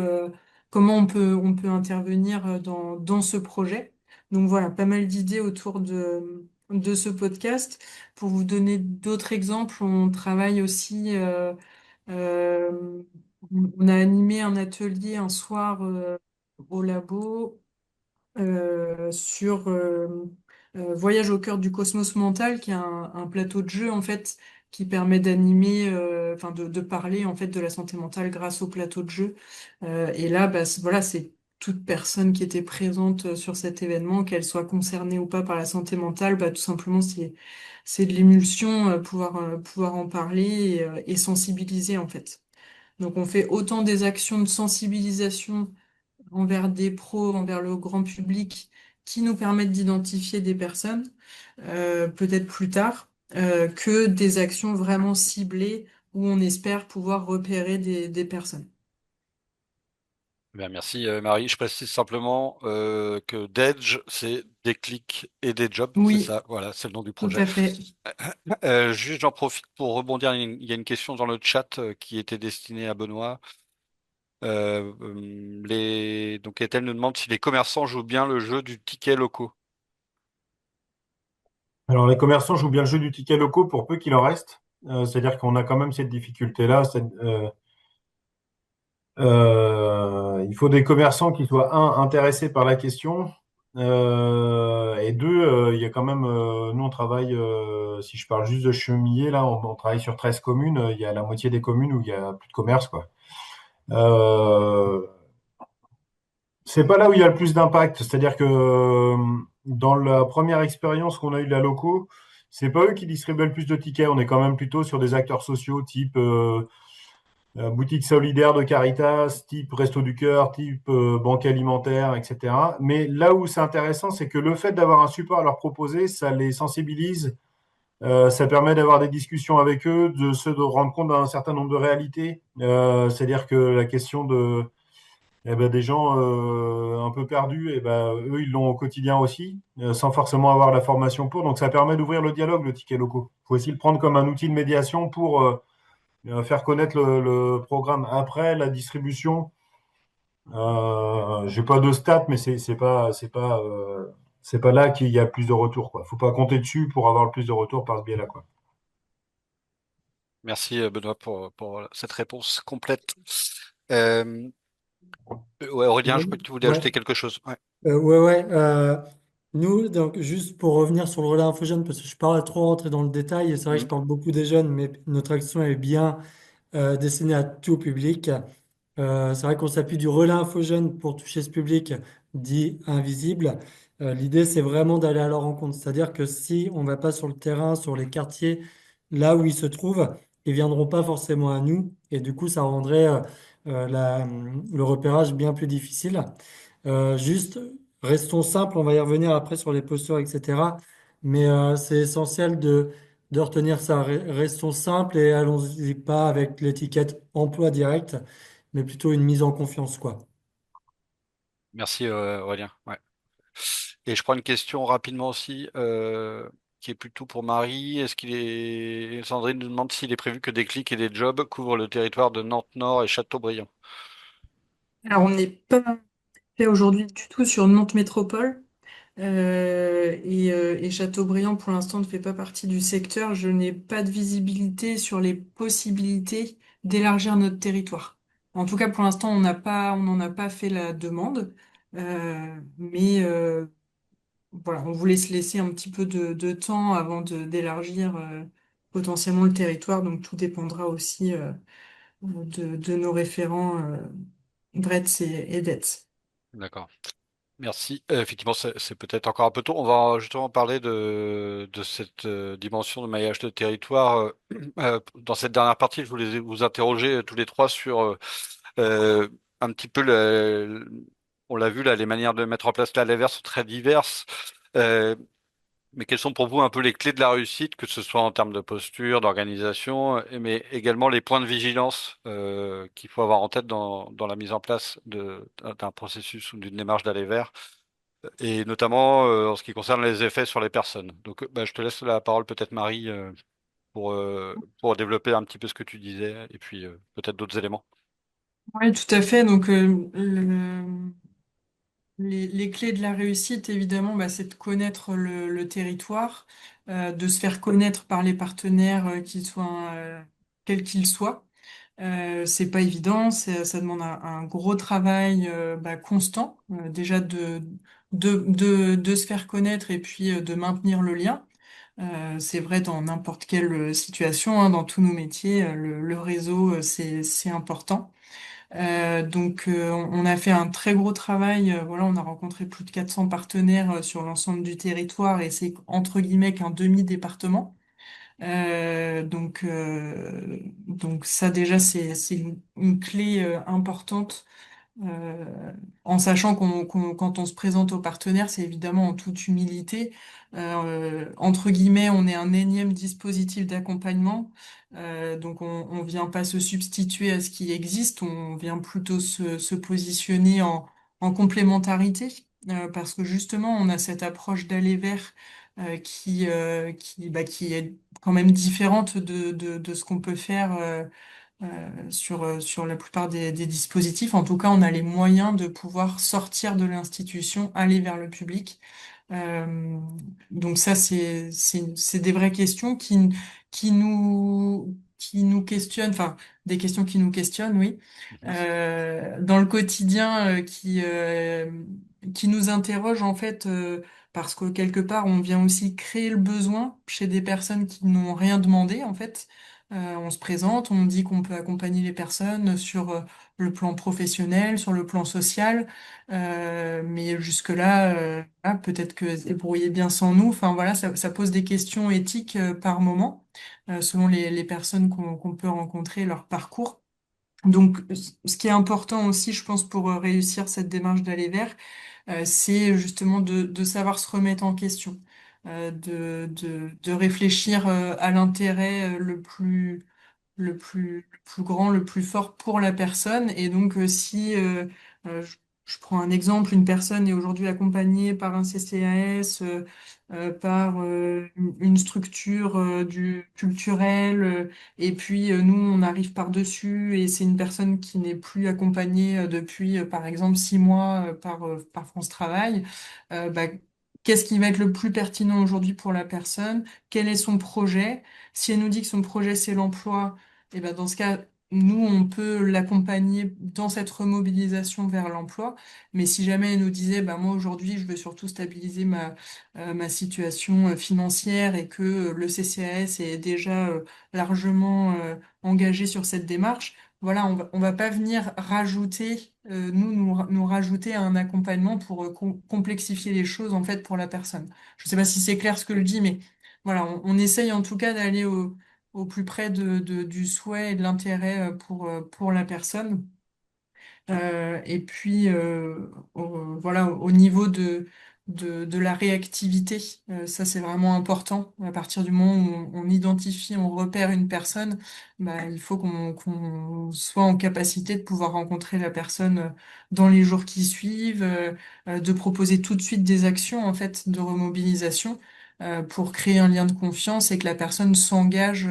comment on peut intervenir dans ce projet. Donc voilà, pas mal d'idées autour de ce podcast. Pour vous donner d'autres exemples, on travaille aussi, euh, on a animé un atelier un soir au labo sur Voyage au cœur du cosmos mental, qui est un plateau de jeu en fait qui permet d'animer, enfin de parler en fait de la santé mentale grâce au plateau de jeu. Et là, bah, voilà, c'est toute personne qui était présente sur cet événement, qu'elle soit concernée ou pas par la santé mentale, bah, tout simplement c'est de l'émulsion, pouvoir en parler et sensibiliser en fait. Donc on fait autant des actions de sensibilisation envers des pros, envers le grand public, qui nous permettent d'identifier des personnes, peut-être plus tard, que des actions vraiment ciblées où on espère pouvoir repérer des personnes. Bien, merci Marie. Je précise simplement que Dedge, c'est des clics et des jobs, c'est Oui, ça, voilà, c'est le nom du tout projet. à fait. Juste, j'en profite pour rebondir. Il y a une question dans le chat qui était destinée à Benoît. Donc, Ethel nous demande si les commerçants jouent bien le jeu du ticket locaux. Alors, les commerçants jouent bien le jeu du ticket locaux pour peu qu'il en reste. C'est-à-dire qu'on a quand même cette difficulté-là. Il faut des commerçants qui soient, un, intéressés par la question, et deux, il y a quand même, nous on travaille, si je parle juste de Chemillé, là, on travaille sur 13 communes, il y a la moitié des communes où il y a plus de commerce, quoi. Euh, c'est pas là où il y a le plus d'impact, c'est-à-dire que dans la première expérience qu'on a eue de la loco, c'est pas eux qui distribuaient le plus de tickets, on est quand même plutôt sur des acteurs sociaux type boutique solidaire de Caritas, type Resto du Cœur, type banque alimentaire, etc. Mais là où c'est intéressant, c'est que le fait d'avoir un support à leur proposer, ça les sensibilise, ça permet d'avoir des discussions avec eux, de rendre compte d'un certain nombre de réalités. C'est-à-dire que la question des gens un peu perdus, eux, ils l'ont au quotidien aussi, sans forcément avoir la formation pour. Donc ça permet d'ouvrir le dialogue, le ticket locaux. Il faut aussi le prendre comme un outil de médiation pour faire connaître le programme. Après, la distribution, j'ai pas de stats, mais c'est pas là qu'il y a plus de retours, quoi. Faut pas compter dessus pour avoir le plus de retours par ce biais-là, quoi. Merci Benoît pour cette réponse complète. Euh, ouais, Aurélien, je crois que tu voulais Ouais. ajouter quelque chose. Ouais. Ouais. Nous, donc, juste pour revenir sur le relais infogène, parce que je ne suis pas trop rentré dans le détail, et c'est vrai que je Mhm. parle beaucoup des jeunes, mais notre action est bien destinée à tout public. C'est vrai qu'on s'appuie du relais infogène pour toucher ce public dit invisible. L'idée, c'est vraiment d'aller à leur rencontre. C'est-à-dire que si on ne va pas sur le terrain, sur les quartiers, là où ils se trouvent, ils ne viendront pas forcément à nous. Et du coup, ça rendrait le repérage bien plus difficile. Juste, restons simples, on va y revenir après sur les postures, etc. Mais c'est essentiel de retenir ça. Restons simples et allons-y pas avec l'étiquette emploi direct, mais plutôt une mise en confiance, quoi. Merci Aurélien. Ouais. Et je prends une question rapidement aussi, qui est plutôt pour Marie. Sandrine nous demande s'il est prévu que des clics et des jobs couvrent le territoire de Nantes-Nord et Châteaubriand. Alors, on n'est pas fait aujourd'hui du tout sur Nantes Métropole. Et Châteaubriand, pour l'instant, ne fait pas partie du secteur. Je n'ai pas de visibilité sur les possibilités d'élargir notre territoire. En tout cas, pour l'instant, on n'en a pas fait la demande. Mais voilà, on voulait se laisser un petit peu de temps avant d'élargir potentiellement le territoire. Donc, tout dépendra aussi de nos référents Bretz et Detz. D'accord. Merci. Effectivement, c'est peut-être encore un peu tôt. On va justement parler de cette dimension de maillage de territoire. Dans cette dernière partie, je voulais vous interroger tous les trois sur euh, un petit peu on l'a vu là, les manières de mettre en place la sont très diverses. Euh, mais quelles sont pour vous un peu les clés de la réussite, que ce soit en termes de posture, d'organisation, mais également les points de vigilance qu'il faut avoir en tête dans la mise en place d'un processus ou d'une démarche d'aller vers, et notamment en ce qui concerne les effets sur les personnes. Donc, bah, je te laisse la parole peut-être Marie pour développer un petit peu ce que tu disais, et puis peut-être d'autres éléments. Oui, tout à fait. Donc, les clés de la réussite, évidemment, bah, c'est de connaître le territoire, de se faire connaître par les partenaires, quels qu'ils soient. C'est pas évident, ça demande un gros travail bah, constant, déjà de se faire connaître et puis de maintenir le lien. C'est vrai dans n'importe quelle situation, hein, dans tous nos métiers, le réseau, c'est important. On a fait un très gros travail. Voilà, on a rencontré plus de 400 partenaires sur l'ensemble du territoire et c'est entre guillemets qu'un demi-département. Donc ça déjà, c'est une clé importante euh, en sachant quand on se présente aux partenaires, c'est évidemment en toute humilité. Entre guillemets, on est un énième dispositif d'accompagnement. Donc on vient pas se substituer à ce qui existe, on vient plutôt se positionner en complémentarité, parce que justement, on a cette approche d'aller vers qui est quand même différente de ce qu'on peut faire. Sur la plupart des dispositifs. En tout cas, on a les moyens de pouvoir sortir de l'institution, aller vers le public. Euh, donc ça, c'est des vraies questions qui nous questionnent, enfin, des questions qui nous questionnent, oui, Mhm. dans le quotidien, qui nous interrogent, en fait, parce que quelque part, on vient aussi créer le besoin chez des personnes qui n'ont rien demandé, en fait. On se présente, on dit qu'on peut accompagner les personnes sur le plan professionnel, sur le plan social, mais jusque-là, peut-être que se débrouiller bien sans nous. Enfin voilà, ça pose des questions éthiques par moment, selon les personnes qu'on peut rencontrer, leur parcours. Donc, ce qui est important aussi, je pense, pour réussir cette démarche d'aller vers, c'est justement de savoir se remettre en question, de réfléchir à l'intérêt le plus grand, le plus fort pour la personne. Et donc, si je prends un exemple, une personne est aujourd'hui accompagnée par un CCAS, par une structure culturelle, et puis nous, on arrive par-dessus, et c'est une personne qui n'est plus accompagnée depuis, par exemple, 6 mois par France Travail. Bah, qu'est-ce qui va être le plus pertinent aujourd'hui pour la personne? Quel est son projet? Si elle nous dit que son projet, c'est l'emploi, et ben dans ce cas, nous, on peut l'accompagner dans cette remobilisation vers l'emploi. Mais si jamais elle nous disait, bah, moi, aujourd'hui, je veux surtout stabiliser ma situation financière et que le CCAS est déjà largement engagé sur cette démarche, voilà, on va pas venir rajouter, nous rajouter un accompagnement pour complexifier les choses, en fait, pour la personne. Je sais pas si c'est clair ce que je dis, mais voilà, on essaye en tout cas d'aller au plus près du souhait et de l'intérêt pour la personne. Et puis, voilà, au niveau de la réactivité, ça c'est vraiment important. À partir du moment où on identifie, on repère une personne, bah, il faut qu'on soit en capacité de pouvoir rencontrer la personne dans les jours qui suivent, de proposer tout de suite des actions en fait de remobilisation pour créer un lien de confiance et que la personne s'engage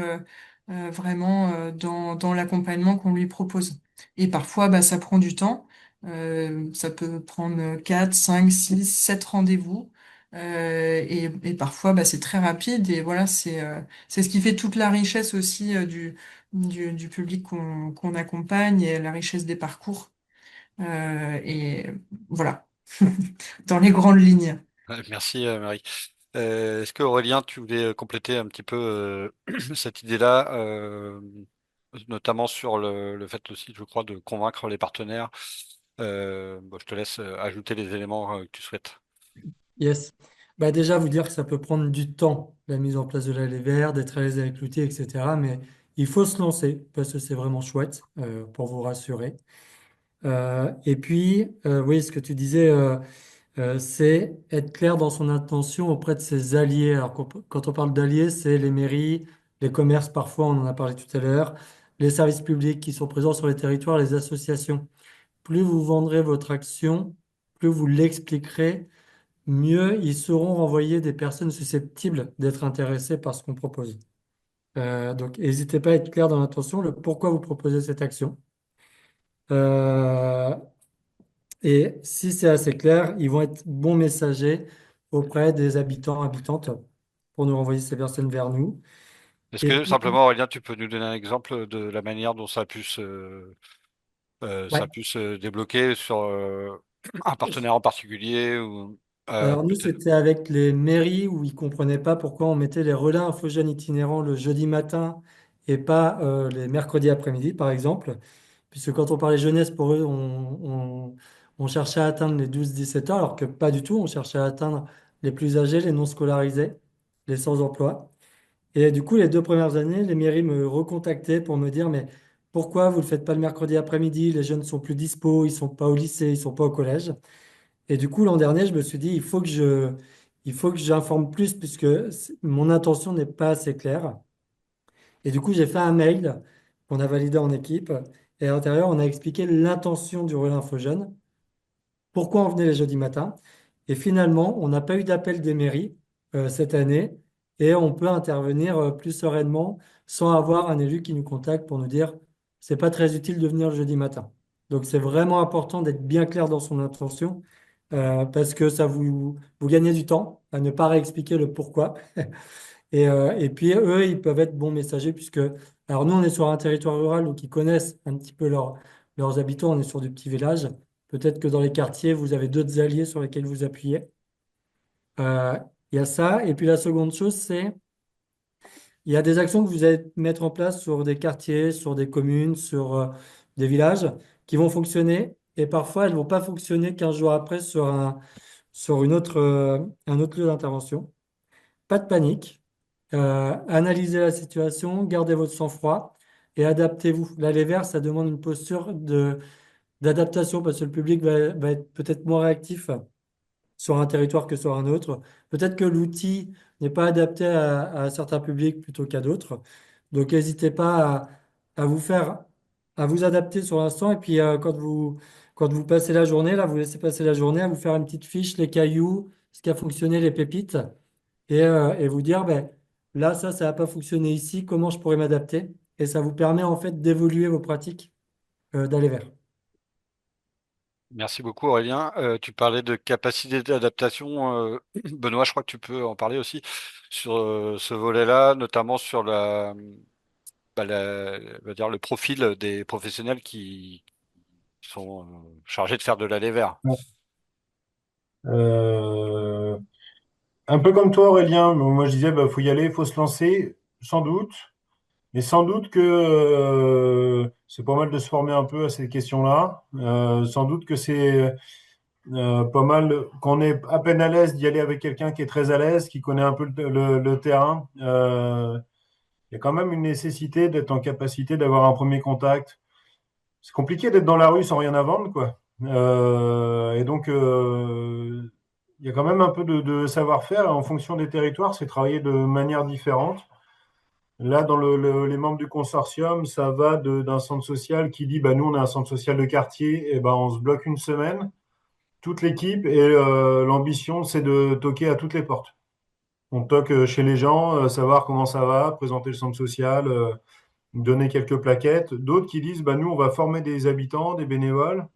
vraiment dans l'accompagnement qu'on lui propose. Et parfois, bah, ça prend du temps. Ça peut prendre 4, 5, 6, 7 rendez-vous. Et parfois, bah, c'est très rapide. Et voilà, c'est ce qui fait toute la richesse aussi du public qu'on accompagne et la richesse des parcours. Et voilà, dans les grandes lignes. Merci, Marie. Est-ce que Aurélien, tu voulais compléter un petit peu cette idée-là, notamment sur le fait aussi, je crois, de convaincre les partenaires. Bon, je te laisse ajouter les éléments que tu souhaites. Yes. Bah déjà, vous dire que ça peut prendre du temps, la mise en place de l'allée verte, d'être à l'aise avec l'outil, etc. Mais il faut se lancer parce que c'est vraiment chouette pour vous rassurer. Et puis, oui, ce que tu disais, c'est être clair dans son intention auprès de ses alliés. Alors, quand on parle d'alliés, c'est les mairies, les commerces, parfois, on en a parlé tout à l'heure, les services publics qui sont présents sur les territoires, les associations. Plus vous vendrez votre action, plus vous l'expliquerez, mieux ils sauront renvoyer des personnes susceptibles d'être intéressées par ce qu'on propose. Donc, n'hésitez pas à être clair dans l'intention, le pourquoi vous proposez cette action. Euh, et si c'est assez clair, ils vont être bons messagers auprès des habitants, habitantes, pour nous renvoyer ces personnes vers nous. Est-ce Et que puis, simplement, Aurélien, tu peux nous donner un exemple de la manière dont ça a ouais. pu se débloquer sur un partenaire en particulier ou Alors nous, peut-être. c'était avec les mairies où ils comprenaient pas pourquoi on mettait les relais infogènes itinérants le jeudi matin et pas les mercredis après-midi, par exemple. Puisque quand on parlait jeunesse, pour eux, on cherchait à atteindre les 12-17 ans, alors que pas du tout, on cherchait à atteindre les plus âgés, les non scolarisés, les sans emploi. Et du coup, les 2 premières années, les mairies me recontactaient pour me dire, mais pourquoi vous ne le faites pas le mercredi après-midi? Les jeunes sont plus dispo, ils sont pas au lycée, ils sont pas au collège. Et du coup, l'an dernier, je me suis dit, il faut que j'informe plus puisque mon intention n'est pas assez claire. Et du coup, j'ai fait un mail qu'on a validé en équipe. Et à l'intérieur, on a expliqué l'intention du relais Info Jeune, pourquoi on venait les jeudis matins. Et finalement, on n'a pas eu d'appel des mairies cette année et on peut intervenir plus sereinement sans avoir un élu qui nous contacte pour nous dire c'est pas très utile de venir le jeudi matin. Donc c'est vraiment important d'être bien clair dans son intention parce que vous gagnez du temps à ne pas réexpliquer le pourquoi. Et puis eux, ils peuvent être bons messagers puisque alors nous, on est sur un territoire rural donc ils connaissent un petit peu leurs habitants, on est sur du petit village. Peut-être que dans les quartiers, vous avez d'autres alliés sur lesquels vous appuyez. Euh, il y a ça. Et puis la seconde chose, c'est il y a des actions que vous allez mettre en place sur des quartiers, sur des communes, sur des villages qui vont fonctionner. Et parfois, elles ne vont pas fonctionner 15 jours après sur un autre lieu d'intervention. Pas de panique. Analysez la situation, gardez votre sang-froid et adaptez-vous. L'aller vers, ça demande une posture d'adaptation parce que le public va être peut-être moins réactif sur un territoire que sur un autre. Peut-être que l'outil n'est pas adapté à certains publics plutôt qu'à d'autres. Donc, n'hésitez pas à vous faire, à vous adapter sur l'instant. Et puis, quand vous passez la journée, là, vous laissez passer la journée à vous faire une petite fiche, les cailloux, ce qui a fonctionné, les pépites, et vous dire, ben, là, ça n'a pas fonctionné ici, comment je pourrais m'adapter? Et ça vous permet en fait d'évoluer vos pratiques, d'aller vers. Merci beaucoup Aurélien. Tu parlais de capacité d'adaptation. Benoît, je crois que tu peux en parler aussi sur ce volet-là, notamment sur on va dire le profil des professionnels qui sont chargés de faire de l'aller vers. Ouais. Euh, un peu comme toi, Aurélien, moi je disais, bah, faut y aller, faut se lancer, sans doute. Mais sans doute que c'est pas mal de se former un peu à ces questions-là. Sans doute que c'est pas mal qu'on est à peine à l'aise d'y aller avec quelqu'un qui est très à l'aise, qui connaît un peu le terrain. Il y a quand même une nécessité d'être en capacité d'avoir un premier contact. C'est compliqué d'être dans la rue sans rien à vendre, quoi. Et donc, il y a quand même un peu de savoir-faire. En fonction des territoires, c'est travaillé de manière différente. Là, dans les membres du consortium, ça va d'un centre social qui dit, bah, nous, on est un centre social de quartier, et ben, on se bloque une semaine, toute l'équipe, et l'ambition, c'est de toquer à toutes les portes. On toque chez les gens, savoir comment ça va, présenter le centre social, donner quelques plaquettes. D'autres qui disent, bah, nous, on va former des habitants, des bénévoles,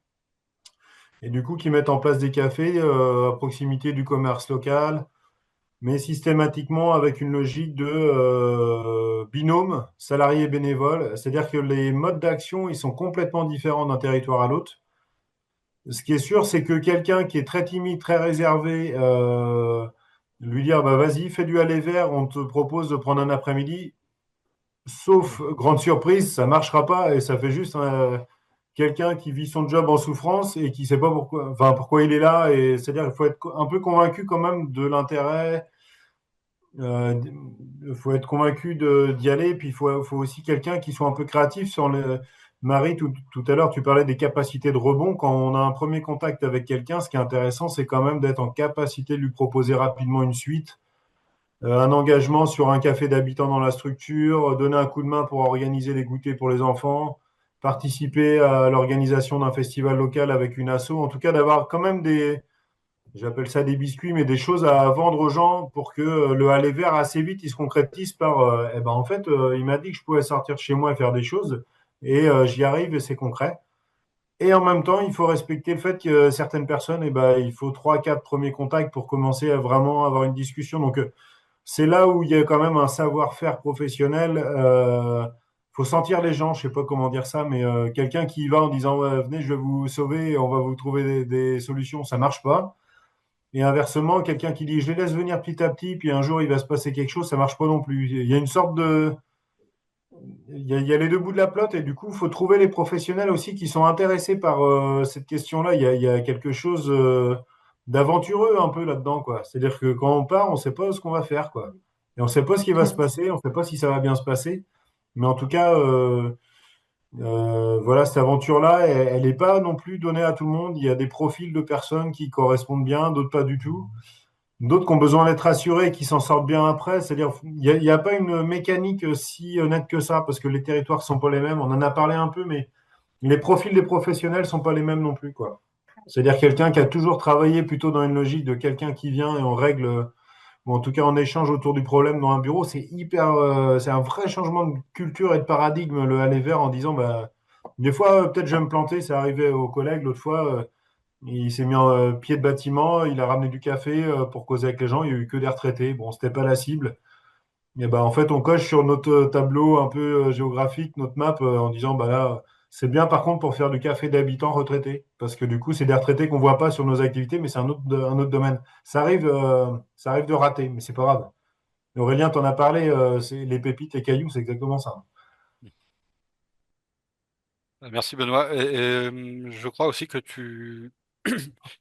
et du coup, qui mettent en place des cafés à proximité du commerce local, mais systématiquement avec une logique de binôme salarié-bénévole. C'est-à-dire que les modes d'action, ils sont complètement différents d'un territoire à l'autre. Ce qui est sûr, c'est que quelqu'un qui est très timide, très réservé, lui dire, bah, vas-y, fais du aller vers, on te propose de prendre un après-midi, sauf grande surprise, ça marchera pas et ça fait juste quelqu'un qui vit son job en souffrance et qui sait pas pourquoi, enfin, pourquoi il est là. Et c'est-à-dire qu'il faut être un peu convaincu quand même de l'intérêt. Il faut être convaincu d'y aller. Puis faut aussi quelqu'un qui soit un peu créatif sur le. Marie, tout à l'heure, tu parlais des capacités de rebond. Quand on a un premier contact avec quelqu'un, ce qui est intéressant, c'est quand même d'être en capacité de lui proposer rapidement une suite, un engagement sur un café d'habitants dans la structure, donner un coup de main pour organiser les goûters pour les enfants, participer à l'organisation d'un festival local avec une asso. En tout cas, d'avoir quand même j'appelle ça des biscuits, mais des choses à vendre aux gens pour que le aller vers assez vite, il se concrétise par, eh ben, en fait, il m'a dit que je pouvais sortir de chez moi et faire des choses, et j'y arrive et c'est concret. Et en même temps, il faut respecter le fait que certaines personnes, eh ben, il faut trois, quatre premiers contacts pour commencer à vraiment avoir une discussion. Donc, c'est là où il y a quand même un savoir-faire professionnel. Faut sentir les gens, je sais pas comment dire ça, mais quelqu'un qui y va en disant ouais, venez, je vais vous sauver, on va vous trouver des solutions, ça marche pas. Et inversement, quelqu'un qui dit je les laisse venir petit à petit, puis un jour il va se passer quelque chose, ça marche pas non plus. Il y a une sorte de, il y a les deux bouts de la plotte, et du coup, il faut trouver les professionnels aussi qui sont intéressés par cette question-là. Il y a quelque chose d'aventureux un peu là-dedans, quoi. C'est-à-dire que quand on part, on ne sait pas ce qu'on va faire, quoi. Et on ne sait pas ce qui va se passer, on ne sait pas si ça va bien se passer. Mais en tout cas, Voilà, cette aventure-là, elle n'est pas non plus donnée à tout le monde. Il y a des profils de personnes qui correspondent bien, d'autres pas du tout. D'autres qui ont besoin d'être rassurés et qui s'en sortent bien après. C'est-à-dire, il y a pas une mécanique si nette que ça, parce que les territoires sont pas les mêmes. On en a parlé un peu, mais les profils des professionnels sont pas les mêmes non plus, quoi. C'est-à-dire quelqu'un qui a toujours travaillé plutôt dans une logique de quelqu'un qui vient et on règle, ou en tout cas on échange autour du problème dans un bureau. C'est un vrai changement de culture et de paradigme, le aller vers en disant, bah, des fois, peut-être je vais me planter. C'est arrivé aux collègues l'autre fois. Il s'est mis en pied de bâtiment, il a ramené du café pour causer avec les gens. Il n'y a eu que des retraités. Bon, c'était pas la cible. Et ben, en fait, on coche sur notre tableau un peu géographique, notre map, en disant, bah là, c'est bien par contre pour faire du café d'habitants retraités. Parce que du coup, c'est des retraités qu'on voit pas sur nos activités, mais c'est un autre domaine. Ça arrive de rater, mais c'est pas grave. Aurélien, t'en as parlé, c'est les pépites et cailloux, c'est exactement ça. Merci Benoît. Je crois aussi que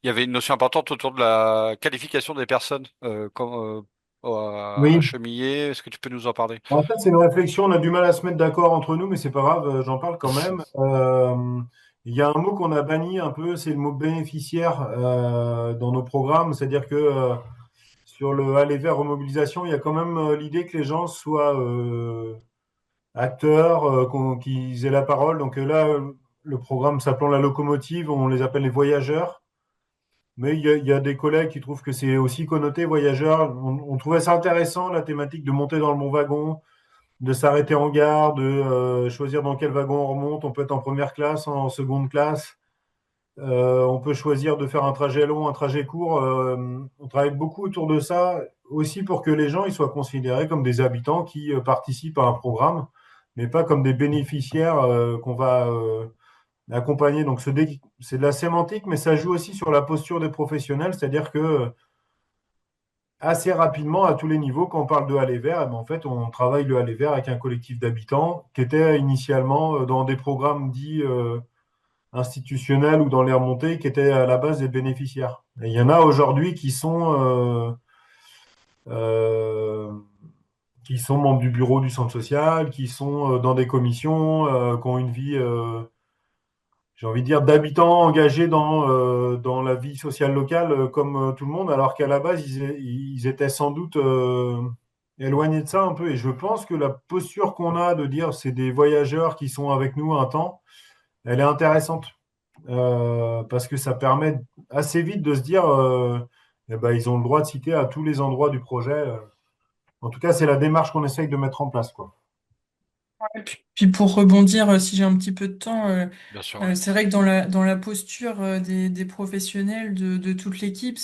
il y avait une notion importante autour de la qualification des personnes à Oui, chemiller. Est-ce que tu peux nous en parler? en fait, c'est une réflexion. On a du mal à se mettre d'accord entre nous, mais c'est pas grave, j'en parle quand même. Il y a un mot qu'on a banni un peu, c'est le mot bénéficiaire dans nos programmes. C'est-à-dire que sur le aller vers remobilisation, il y a quand même l'idée que les gens soient acteurs, qu'ils aient la parole. Donc là, le programme s'appelant la locomotive, on les appelle les voyageurs. Mais il y a des collègues qui trouvent que c'est aussi connoté voyageurs. On trouvait ça intéressant, la thématique de monter dans le bon wagon, de s'arrêter en gare, de choisir dans quel wagon on remonte. On peut être en première classe, en seconde classe. On peut choisir de faire un trajet long, un trajet court. On travaille beaucoup autour de ça, aussi pour que les gens ils soient considérés comme des habitants qui participent à un programme, mais pas comme des bénéficiaires qu'on va accompagner. Donc c'est de la sémantique, mais ça joue aussi sur la posture des professionnels, c'est-à-dire que assez rapidement, à tous les niveaux, quand on parle de aller vers, eh ben, en fait, on travaille le aller vers avec un collectif d'habitants qui était initialement dans des programmes dits institutionnels ou dans les remontées, qui étaient à la base des bénéficiaires. Et il y en a aujourd'hui euh, qui sont membres du bureau du centre social, qui sont dans des commissions, qui ont une vie, j'ai envie de dire, d'habitants engagés dans la vie sociale locale comme tout le monde, alors qu'à la base, ils étaient sans doute éloignés de ça un peu. Et je pense que la posture qu'on a de dire c'est des voyageurs qui sont avec nous un temps, elle est intéressante. Parce que ça permet assez vite de se dire eh ben, ils ont le droit de citer à tous les endroits du projet. En tout cas, c'est la démarche qu'on essaye de mettre en place, quoi. Puis pour rebondir, si j'ai un petit peu de temps, Bien sûr, ouais. c'est vrai que dans la posture des professionnels de toute l'équipe,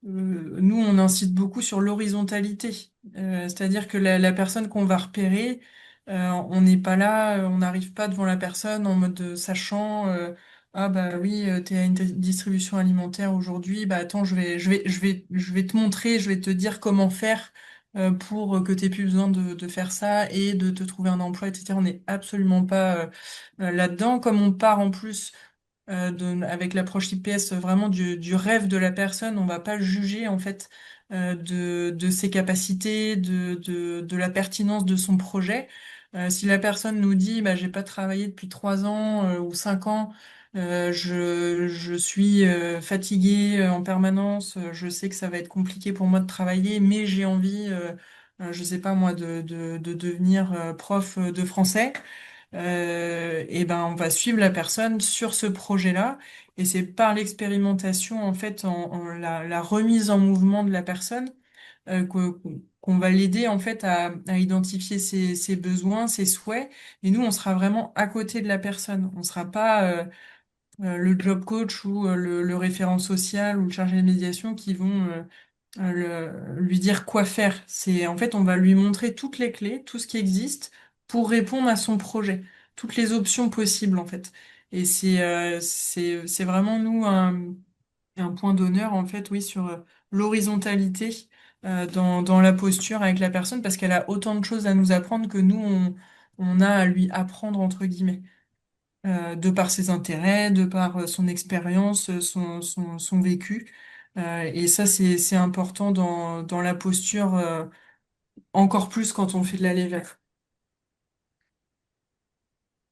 nous, on incite beaucoup sur l'horizontalité. C'est-à-dire que la personne qu'on va repérer, on n'est pas là, on n'arrive pas devant la personne en mode sachant, ah bah oui, tu es à une distribution alimentaire aujourd'hui, bah attends, je vais te montrer, je vais te dire comment faire pour que tu plus besoin de faire ça et de te trouver un emploi, etc. On n'est absolument pas là-dedans. Comme on part en plus avec l'approche IPS vraiment du rêve de la personne, on va pas juger en fait de ses capacités, de la pertinence de son projet. Si la personne nous dit bah, j'ai pas travaillé depuis 3 ans ou 5 ans, je suis fatiguée en permanence, je sais que ça va être compliqué pour moi de travailler, mais j'ai envie, je sais pas moi, de devenir prof de français et ben on va suivre la personne sur ce projet-là. Et c'est par l'expérimentation, en fait, en la remise en mouvement de la personne, qu'on va l'aider en fait à identifier ses besoins, ses souhaits. Et nous, on sera vraiment à côté de la personne. On sera pas le job coach ou le référent social ou le chargé de médiation qui vont lui dire quoi faire. C'est, en fait, on va lui montrer toutes les clés, tout ce qui existe pour répondre à son projet, toutes les options possibles, en fait. Et c'est vraiment, nous, un point d'honneur, en fait, oui, sur l'horizontalité dans la posture avec la personne, parce qu'elle a autant de choses à nous apprendre que nous, on a à lui apprendre, entre guillemets. De par ses intérêts, de par son expérience, son vécu. Et ça, c'est important dans la posture, encore plus quand on fait de la levée.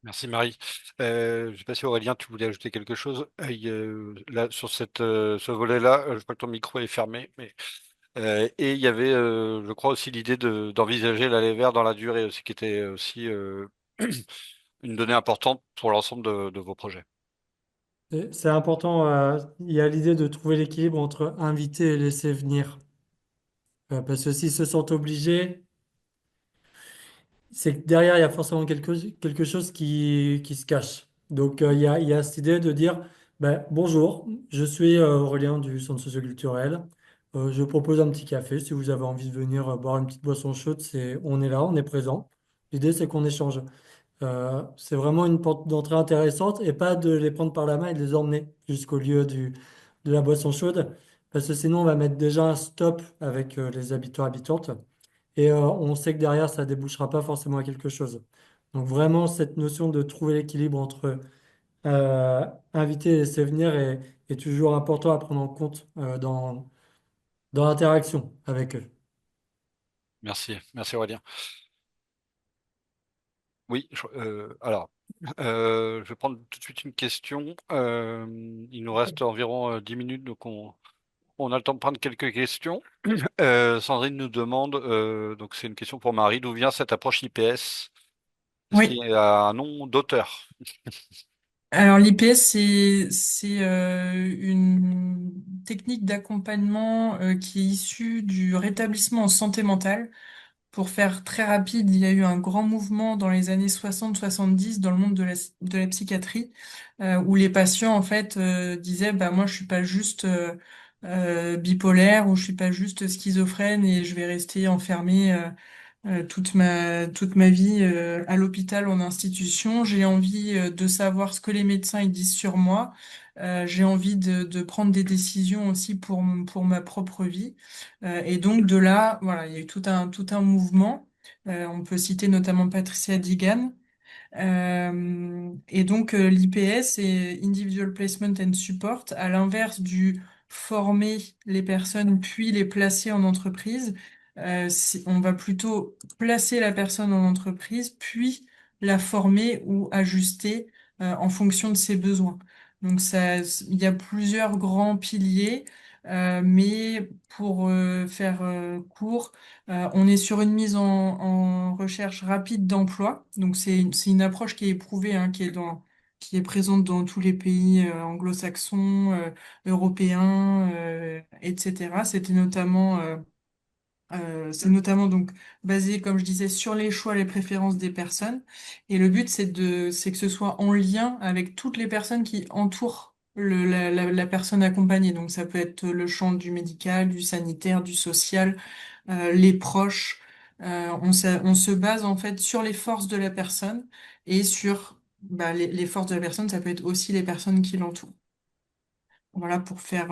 Merci Marie. Je ne sais pas si Aurélien, tu voulais ajouter quelque chose. Là, sur ce volet-là, je crois que ton micro est fermé, mais et il y avait, je crois aussi l'idée d'envisager l'aller vers dans la durée aussi, qui était aussi une donnée importante pour l'ensemble de vos projets. C'est important, il y a l'idée de trouver l'équilibre entre inviter et laisser venir. Parce que s'ils se sentent obligés, c'est que derrière, il y a forcément quelque chose qui se cache. Donc, il y a cette idée de dire, ben, bonjour, je suis Aurélien du Centre socioculturel. Je propose un petit café. Si vous avez envie de venir boire une petite boisson chaude, on est là, on est présent. L'idée, c'est qu'on échange. C'est vraiment une porte d'entrée intéressante et pas de les prendre par la main et de les emmener jusqu'au lieu de la boisson chaude. Parce que sinon, on va mettre déjà un stop avec les habitants habitantes. Et on sait que derrière, ça débouchera pas forcément à quelque chose. Donc vraiment, cette notion de trouver l'équilibre entre inviter et laisser venir est toujours important à prendre en compte dans l'interaction avec eux. Merci Aurélien. Oui, alors, je vais prendre tout de suite une question. Il nous reste environ 10 minutes, donc on a le temps de prendre quelques questions. Sandrine nous demande, donc c'est une question pour Marie, d'où vient cette approche IPS? Est-ce qu'il Oui. y a un nom d'auteur? Alors l'IPS, c'est une technique d'accompagnement qui est issue du rétablissement en santé mentale. Pour faire très rapide, il y a eu un grand mouvement dans les années 60-70 dans le monde de la psychiatrie, où les patients en fait disaient bah moi je suis pas juste bipolaire ou je suis pas juste schizophrène et je vais rester enfermé toute ma vie à l'hôpital ou en institution. J'ai envie de savoir ce que les médecins ils disent sur moi. J'ai envie de prendre des décisions aussi pour ma propre vie. Et donc de là, voilà, il y a eu tout un mouvement. On peut citer notamment Patricia Digan. Et donc l'IPS est Individual Placement and Support, à l'inverse du former les personnes puis les placer en entreprise. On va plutôt placer la personne en entreprise puis la former ou ajuster en fonction de ses besoins. Donc ça, il y a plusieurs grands piliers, mais pour faire court, on est sur une mise en recherche rapide d'emploi. Donc c'est une approche qui est éprouvée, hein, qui est présente dans tous les pays anglo-saxons, européens, etc. C'est notamment donc basé, comme je disais, sur les choix, les préférences des personnes. Et le but, c'est que ce soit en lien avec toutes les personnes qui entourent la personne accompagnée. Donc, ça peut être le champ du médical, du sanitaire, du social, les proches. On se base en fait sur les forces de la personne et sur bah, les forces de la personne, ça peut être aussi les personnes qui l'entourent. Voilà pour faire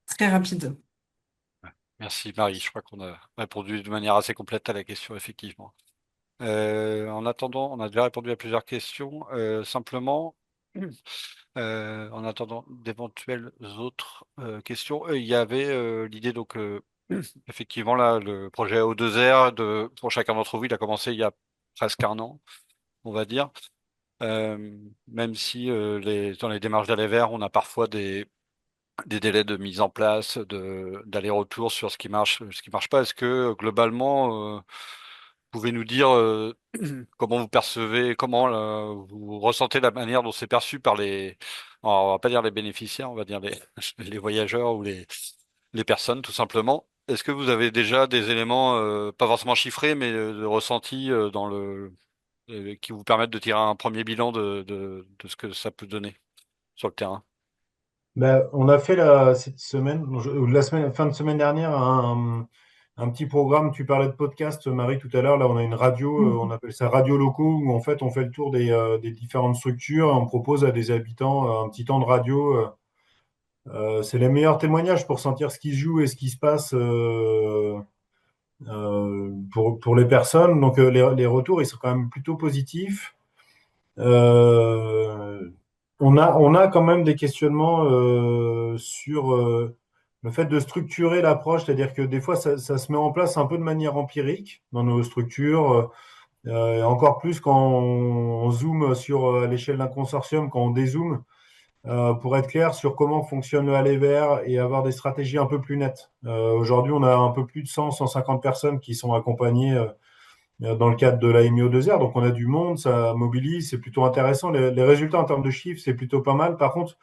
très rapide. Merci Marie, je crois qu'on a répondu de manière assez complète à la question, effectivement. En attendant, on a déjà répondu à plusieurs questions. Simplement, en attendant d'éventuelles autres questions, il y avait l'idée, donc, effectivement, là, le projet O2R, pour chacun d'entre vous, il a commencé il y a presque un an, on va dire. Même si dans les démarches d'aller vers, on a parfois des délais de mise en place, d'aller-retour sur ce qui marche pas. Est-ce que globalement, vous pouvez nous dire comment vous percevez, comment vous ressentez la manière dont c'est perçu par alors, on va pas dire les bénéficiaires, on va dire les voyageurs ou les personnes, tout simplement. Est-ce que vous avez déjà des éléments, pas forcément chiffrés, mais de ressentis qui vous permettent de tirer un premier bilan de ce que ça peut donner sur le terrain? Ben, on a fait cette semaine, ou la semaine, fin de semaine dernière, un petit programme. Tu parlais de podcast, Marie, tout à l'heure. Là, on a une radio, on appelle ça Radio Locaux, où en fait, on fait le tour des différentes structures et on propose à des habitants un petit temps de radio. C'est les meilleurs témoignages pour sentir ce qui se joue et ce qui se passe pour les personnes. Donc, les retours, ils sont quand même plutôt positifs. Euh, on a quand même des questionnements sur le fait de structurer l'approche, c'est-à-dire que des fois, ça se met en place un peu de manière empirique dans nos structures. Et encore plus quand on zoome sur à l'échelle d'un consortium, quand on dézoome, pour être clair sur comment fonctionne le aller vert et avoir des stratégies un peu plus nettes. Aujourd'hui, on a un peu plus de 100-150 personnes qui sont accompagnées dans le cadre de la MIO2R, donc on a du monde, ça mobilise, c'est plutôt intéressant. Les résultats en termes de chiffres, c'est plutôt pas mal. Par contre,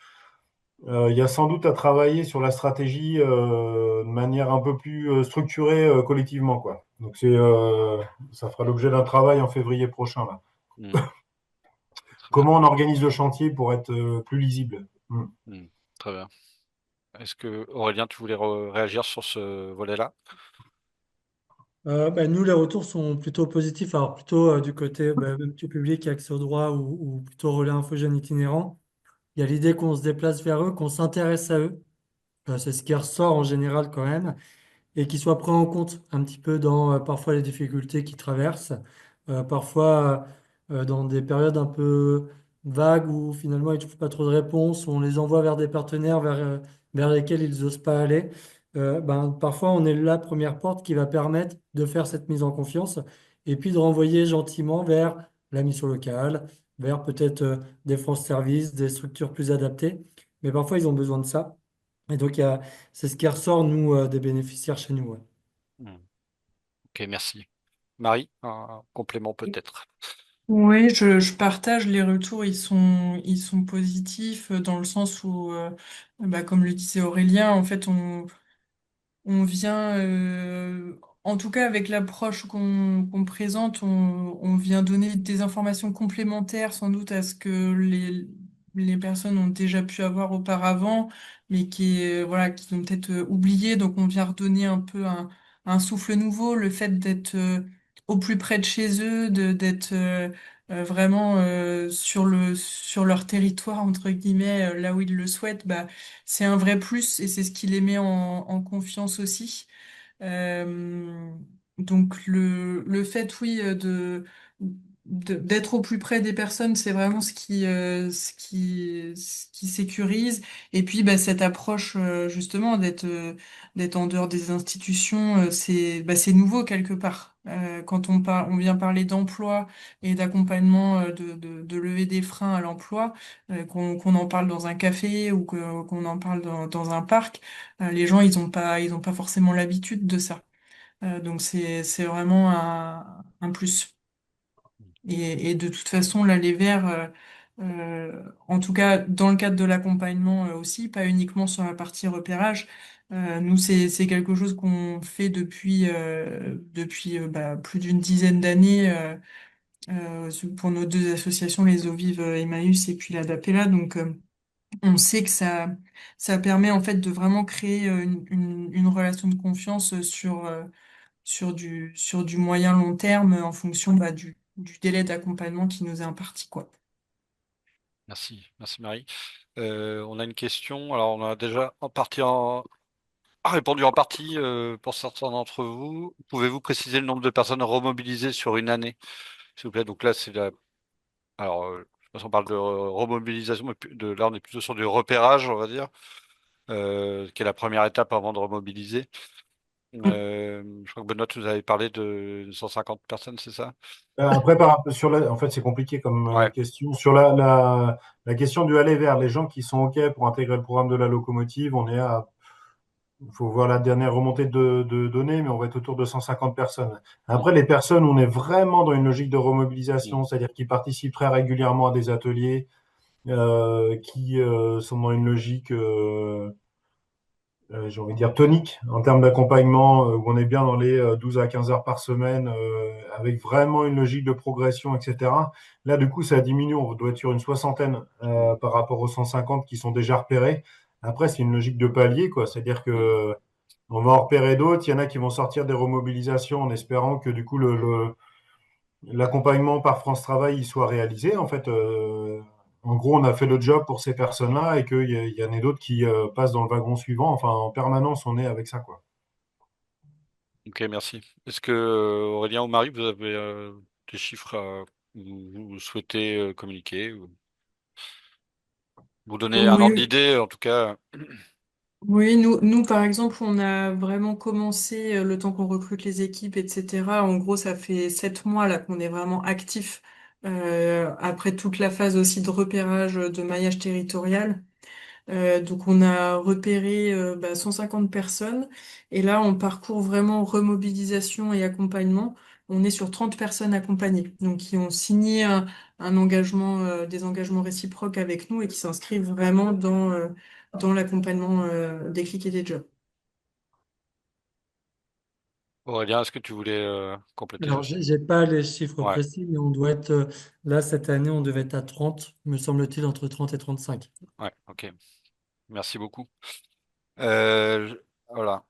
il y a sans doute à travailler sur la stratégie de manière un peu plus structurée collectivement, quoi. Donc ça fera l'objet d'un travail en février prochain, là. Hmm, très bien. Comment on organise le chantier pour être plus lisible? Mm. Hmm, très bien. Est-ce que Aurélien, tu voulais réagir sur ce volet-là? Nous, les retours sont plutôt positifs, alors plutôt du côté du public, accès au droit ou plutôt relais info jeunes itinérants. Il y a l'idée qu'on se déplace vers eux, qu'on s'intéresse à eux. C'est ce qui ressort en général quand même, et qu'ils soient pris en compte un petit peu dans parfois les difficultés qu'ils traversent, parfois dans des périodes un peu vagues où finalement ils ne trouvent pas trop de réponses, où on les envoie vers des partenaires vers lesquels ils n'osent pas aller. Parfois on est la première porte qui va permettre de faire cette mise en confiance et puis de renvoyer gentiment vers la mission locale, vers peut-être des France Services, des structures plus adaptées. Mais parfois ils ont besoin de ça. Et donc, c'est ce qui ressort, nous, des bénéficiaires chez nous. Ouais. Hmm, ok, merci. Marie, un complément peut-être. Oui, je partage les retours, ils sont positifs dans le sens où, comme le disait Aurélien, en fait, on vient, en tout cas avec l'approche qu'on présente, on vient donner des informations complémentaires sans doute à ce que les personnes ont déjà pu avoir auparavant, mais voilà, qui ont peut-être oublié. Donc on vient redonner un peu un souffle nouveau, le fait d'être au plus près de chez eux, d'être vraiment sur leur territoire, entre guillemets, là où ils le souhaitent, c'est un vrai plus et c'est ce qui les met en confiance aussi. Euh, donc le fait, oui, d'être au plus près des personnes, c'est vraiment ce qui sécurise. Et puis cette approche justement d'être en dehors des institutions, c'est nouveau quelque part. Quand on vient parler d'emploi et d'accompagnement de lever des freins à l'emploi, qu'on en parle dans un café ou qu'on en parle dans un parc, les gens ils ont pas forcément l'habitude de ça. Donc c'est vraiment un plus. Et de toute façon, là, les verts, en tout cas dans le cadre de l'accompagnement aussi, pas uniquement sur la partie repérage, nous, c'est quelque chose qu'on fait depuis plus d'une dizaine d'années pour nos deux associations, les Eaux Vives Emmaüs et puis la DAPELA. Donc, on sait que ça permet en fait de vraiment créer une relation de confiance sur du moyen long terme en fonction du délai d'accompagnement qui nous est imparti, quoi. Merci, merci Marie. On a une question. Alors, on a déjà répondu en partie pour certains d'entre vous. Pouvez-vous préciser le nombre de personnes remobilisées sur une année, s'il vous plaît? Donc là, c'est la. Alors, je sais pas si on parle de remobilisation, mais là, on est plutôt sur du repérage, on va dire, qui est la première étape avant de remobiliser. Je crois que Benoît, vous avez parlé de 150 personnes, c'est ça? Après, en fait, c'est compliqué comme Ouais. question. Sur la question du aller vers les gens qui sont OK pour intégrer le programme de la locomotive, il faut voir la dernière remontée de données, mais on va être autour de 150 personnes. Mm, Après, les personnes, on est vraiment dans une logique de remobilisation, mm, c'est-à-dire qui participent très régulièrement à des ateliers, qui sont dans une logique j'ai envie de dire tonique en termes d'accompagnement, où on est bien dans les 12 à 15 heures par semaine, avec vraiment une logique de progression, etc. Là, du coup, ça diminue. On doit être sur une soixantaine mm, par rapport aux 150 qui sont déjà repérés. Après, c'est une logique de palier, quoi. C'est-à-dire que mm. on va en repérer d'autres. Il y en a qui vont sortir des remobilisations en espérant que du coup l'accompagnement par France Travail il soit réalisé. En fait, en gros, on a fait le job pour ces personnes-là et qu'il y en a d'autres qui passent dans le wagon suivant. Enfin, en permanence, on est avec ça, quoi. Ok, merci. Est-ce que Aurélien ou Marie, vous avez des chiffres vous souhaitez communiquer ou vous donner un ordre Oui, d'idée, en tout cas? Oui, nous, par exemple, on a vraiment commencé le temps qu'on recrute les équipes, etc. En gros, ça fait 7 mois là qu'on est vraiment actif après toute la phase aussi de repérage, de maillage territorial. Donc on a repéré 150 personnes et là on parcourt vraiment remobilisation et accompagnement. On est sur 30 personnes accompagnées, donc qui ont signé un engagement, des engagements réciproques avec nous et qui s'inscrivent vraiment dans l'accompagnement des clics et des jobs. Aurélien, est-ce que tu voulais compléter? Alors, j'ai pas les chiffres Ouais, précis, mais on doit être, là, cette année, on devait être à 30, me semble-t-il, entre 30 et 35. ouais, ok. Merci beaucoup. Euh, voilà.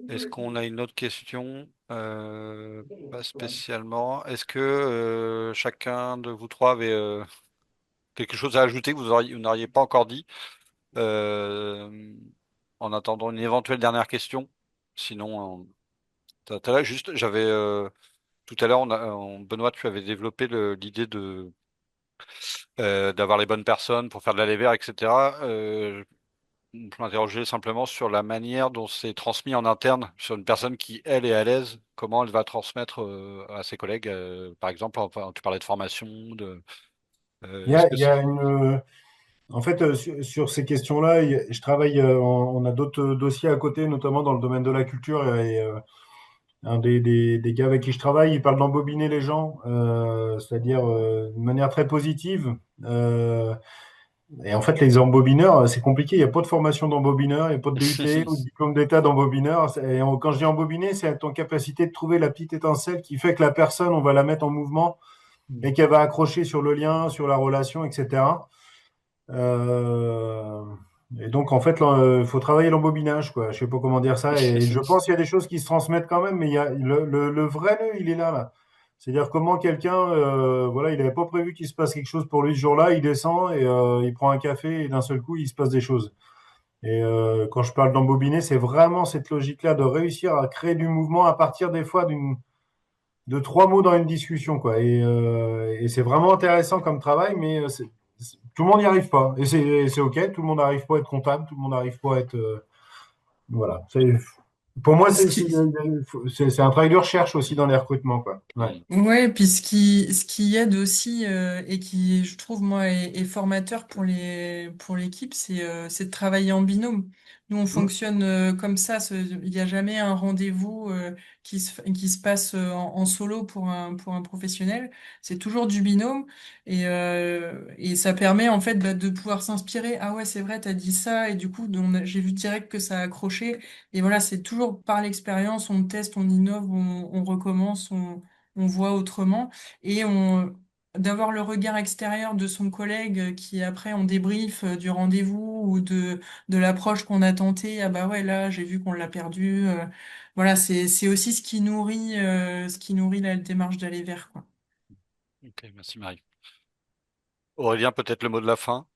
Est-ce qu'on a une autre question? Pas spécialement. Est-ce que chacun de vous trois avait quelque chose à ajouter que vous n'auriez pas encore dit euh, en attendant une éventuelle dernière question? Sinon, tout à l'heure, juste, tout à l'heure, Benoît, tu avais développé l'idée d'avoir les bonnes personnes pour faire de la levée, etc. Je m'interrogeais simplement sur la manière dont c'est transmis en interne, sur une personne qui, elle, est à l'aise, comment elle va transmettre à ses collègues, par exemple, enfin, tu parlais de formation, est-ce que Il y a une, en fait, sur ces questions-là, je travaille, on a d'autres dossiers à côté, notamment dans le domaine de la culture. Et un des gars avec qui je travaille, il parle d'embobiner les gens, c'est-à-dire de manière très positive. Euh, et en fait, les embobineurs, c'est compliqué. Il n'y a pas de formation d'embobineur, il n'y a pas de DUT ou de diplôme d'état d'embobineur. Quand je dis embobiner, c'est ton capacité de trouver la petite étincelle qui fait que la personne, on va la mettre en mouvement et qu'elle va accrocher sur le lien, sur la relation, etc. Euh, et donc, en fait, il faut travailler l'embobinage, quoi. Je sais pas comment dire ça. Et je pense qu'il y a des choses qui se transmettent quand même, mais il y a le vrai nœud, il est là, là. C'est-à-dire comment quelqu'un, voilà, il n'avait pas prévu qu'il se passe quelque chose pour lui ce jour-là, il descend et il prend un café et d'un seul coup, il se passe des choses. Et quand je parle d'embobiner, c'est vraiment cette logique-là de réussir à créer du mouvement à partir des fois de trois mots dans une discussion, quoi. Et c'est vraiment intéressant comme travail, mais tout le monde n'y arrive pas. Et c'est OK, tout le monde n'arrive pas à être comptable, tout le monde n'arrive pas à être. Voilà. Pour moi, Ce qui, c'est un travail de recherche aussi dans les recrutements, quoi. Ouais. Hmm. Ouais, puis ce qui aide aussi et qui, je trouve, moi, est formateur pour l'équipe, c'est de travailler en binôme. Nous, on Mm. fonctionne comme ça. Il n'y a jamais un rendez-vous qui se passe en solo pour un professionnel. C'est toujours du binôme et ça permet en fait de pouvoir s'inspirer. Ah ouais, c'est vrai, t'as dit ça et du coup, j'ai vu direct que ça a accroché. Et voilà, c'est toujours par l'expérience, on teste, on innove, on recommence, on voit autrement et d'avoir le regard extérieur de son collègue qui après on débrief du rendez-vous ou de l'approche qu'on a tenté. Ah bah ouais, là, j'ai vu qu'on l'a perdu. Voilà, c'est aussi ce qui nourrit la démarche d'aller vers, quoi. Ok, merci Marie. Aurélien, peut-être le mot de la fin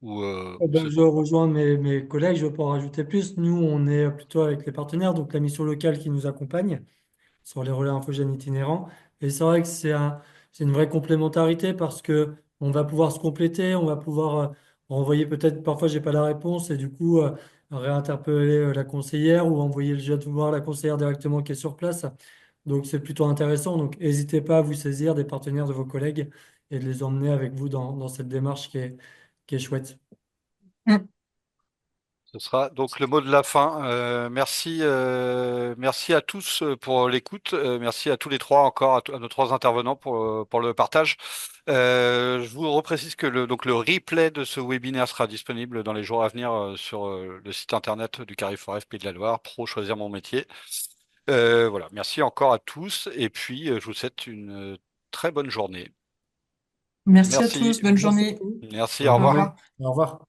ou Eh ben, je rejoins mes collègues, je peux en rajouter plus. Nous, on est plutôt avec les partenaires, donc la mission locale qui nous accompagne sur les relais infogènes itinérants. Et c'est vrai que c'est une vraie complémentarité parce que on va pouvoir se compléter, on va pouvoir renvoyer peut-être, parfois j'ai pas la réponse et du coup réinterpeller la conseillère ou envoyer le jeune voir la conseillère directement qui est sur place. Donc c'est plutôt intéressant. Donc n'hésitez pas à vous saisir des partenaires de vos collègues et de les emmener avec vous dans cette démarche qui est chouette. Mm. ce sera donc le mot de la fin. Merci à tous pour l'écoute. Merci à tous les trois encore, à nos trois intervenants pour le partage. Je vous reprécise que le replay de ce webinaire sera disponible dans les jours à venir sur le site internet du Carrefour F Pays de la Loire, Pro Choisir mon métier. Voilà, merci encore à tous et puis je vous souhaite une très bonne journée. Merci à Merci, tous, bonne Merci journée. beaucoup. merci, au Bonne Au revoir. journée. revoir. Au revoir.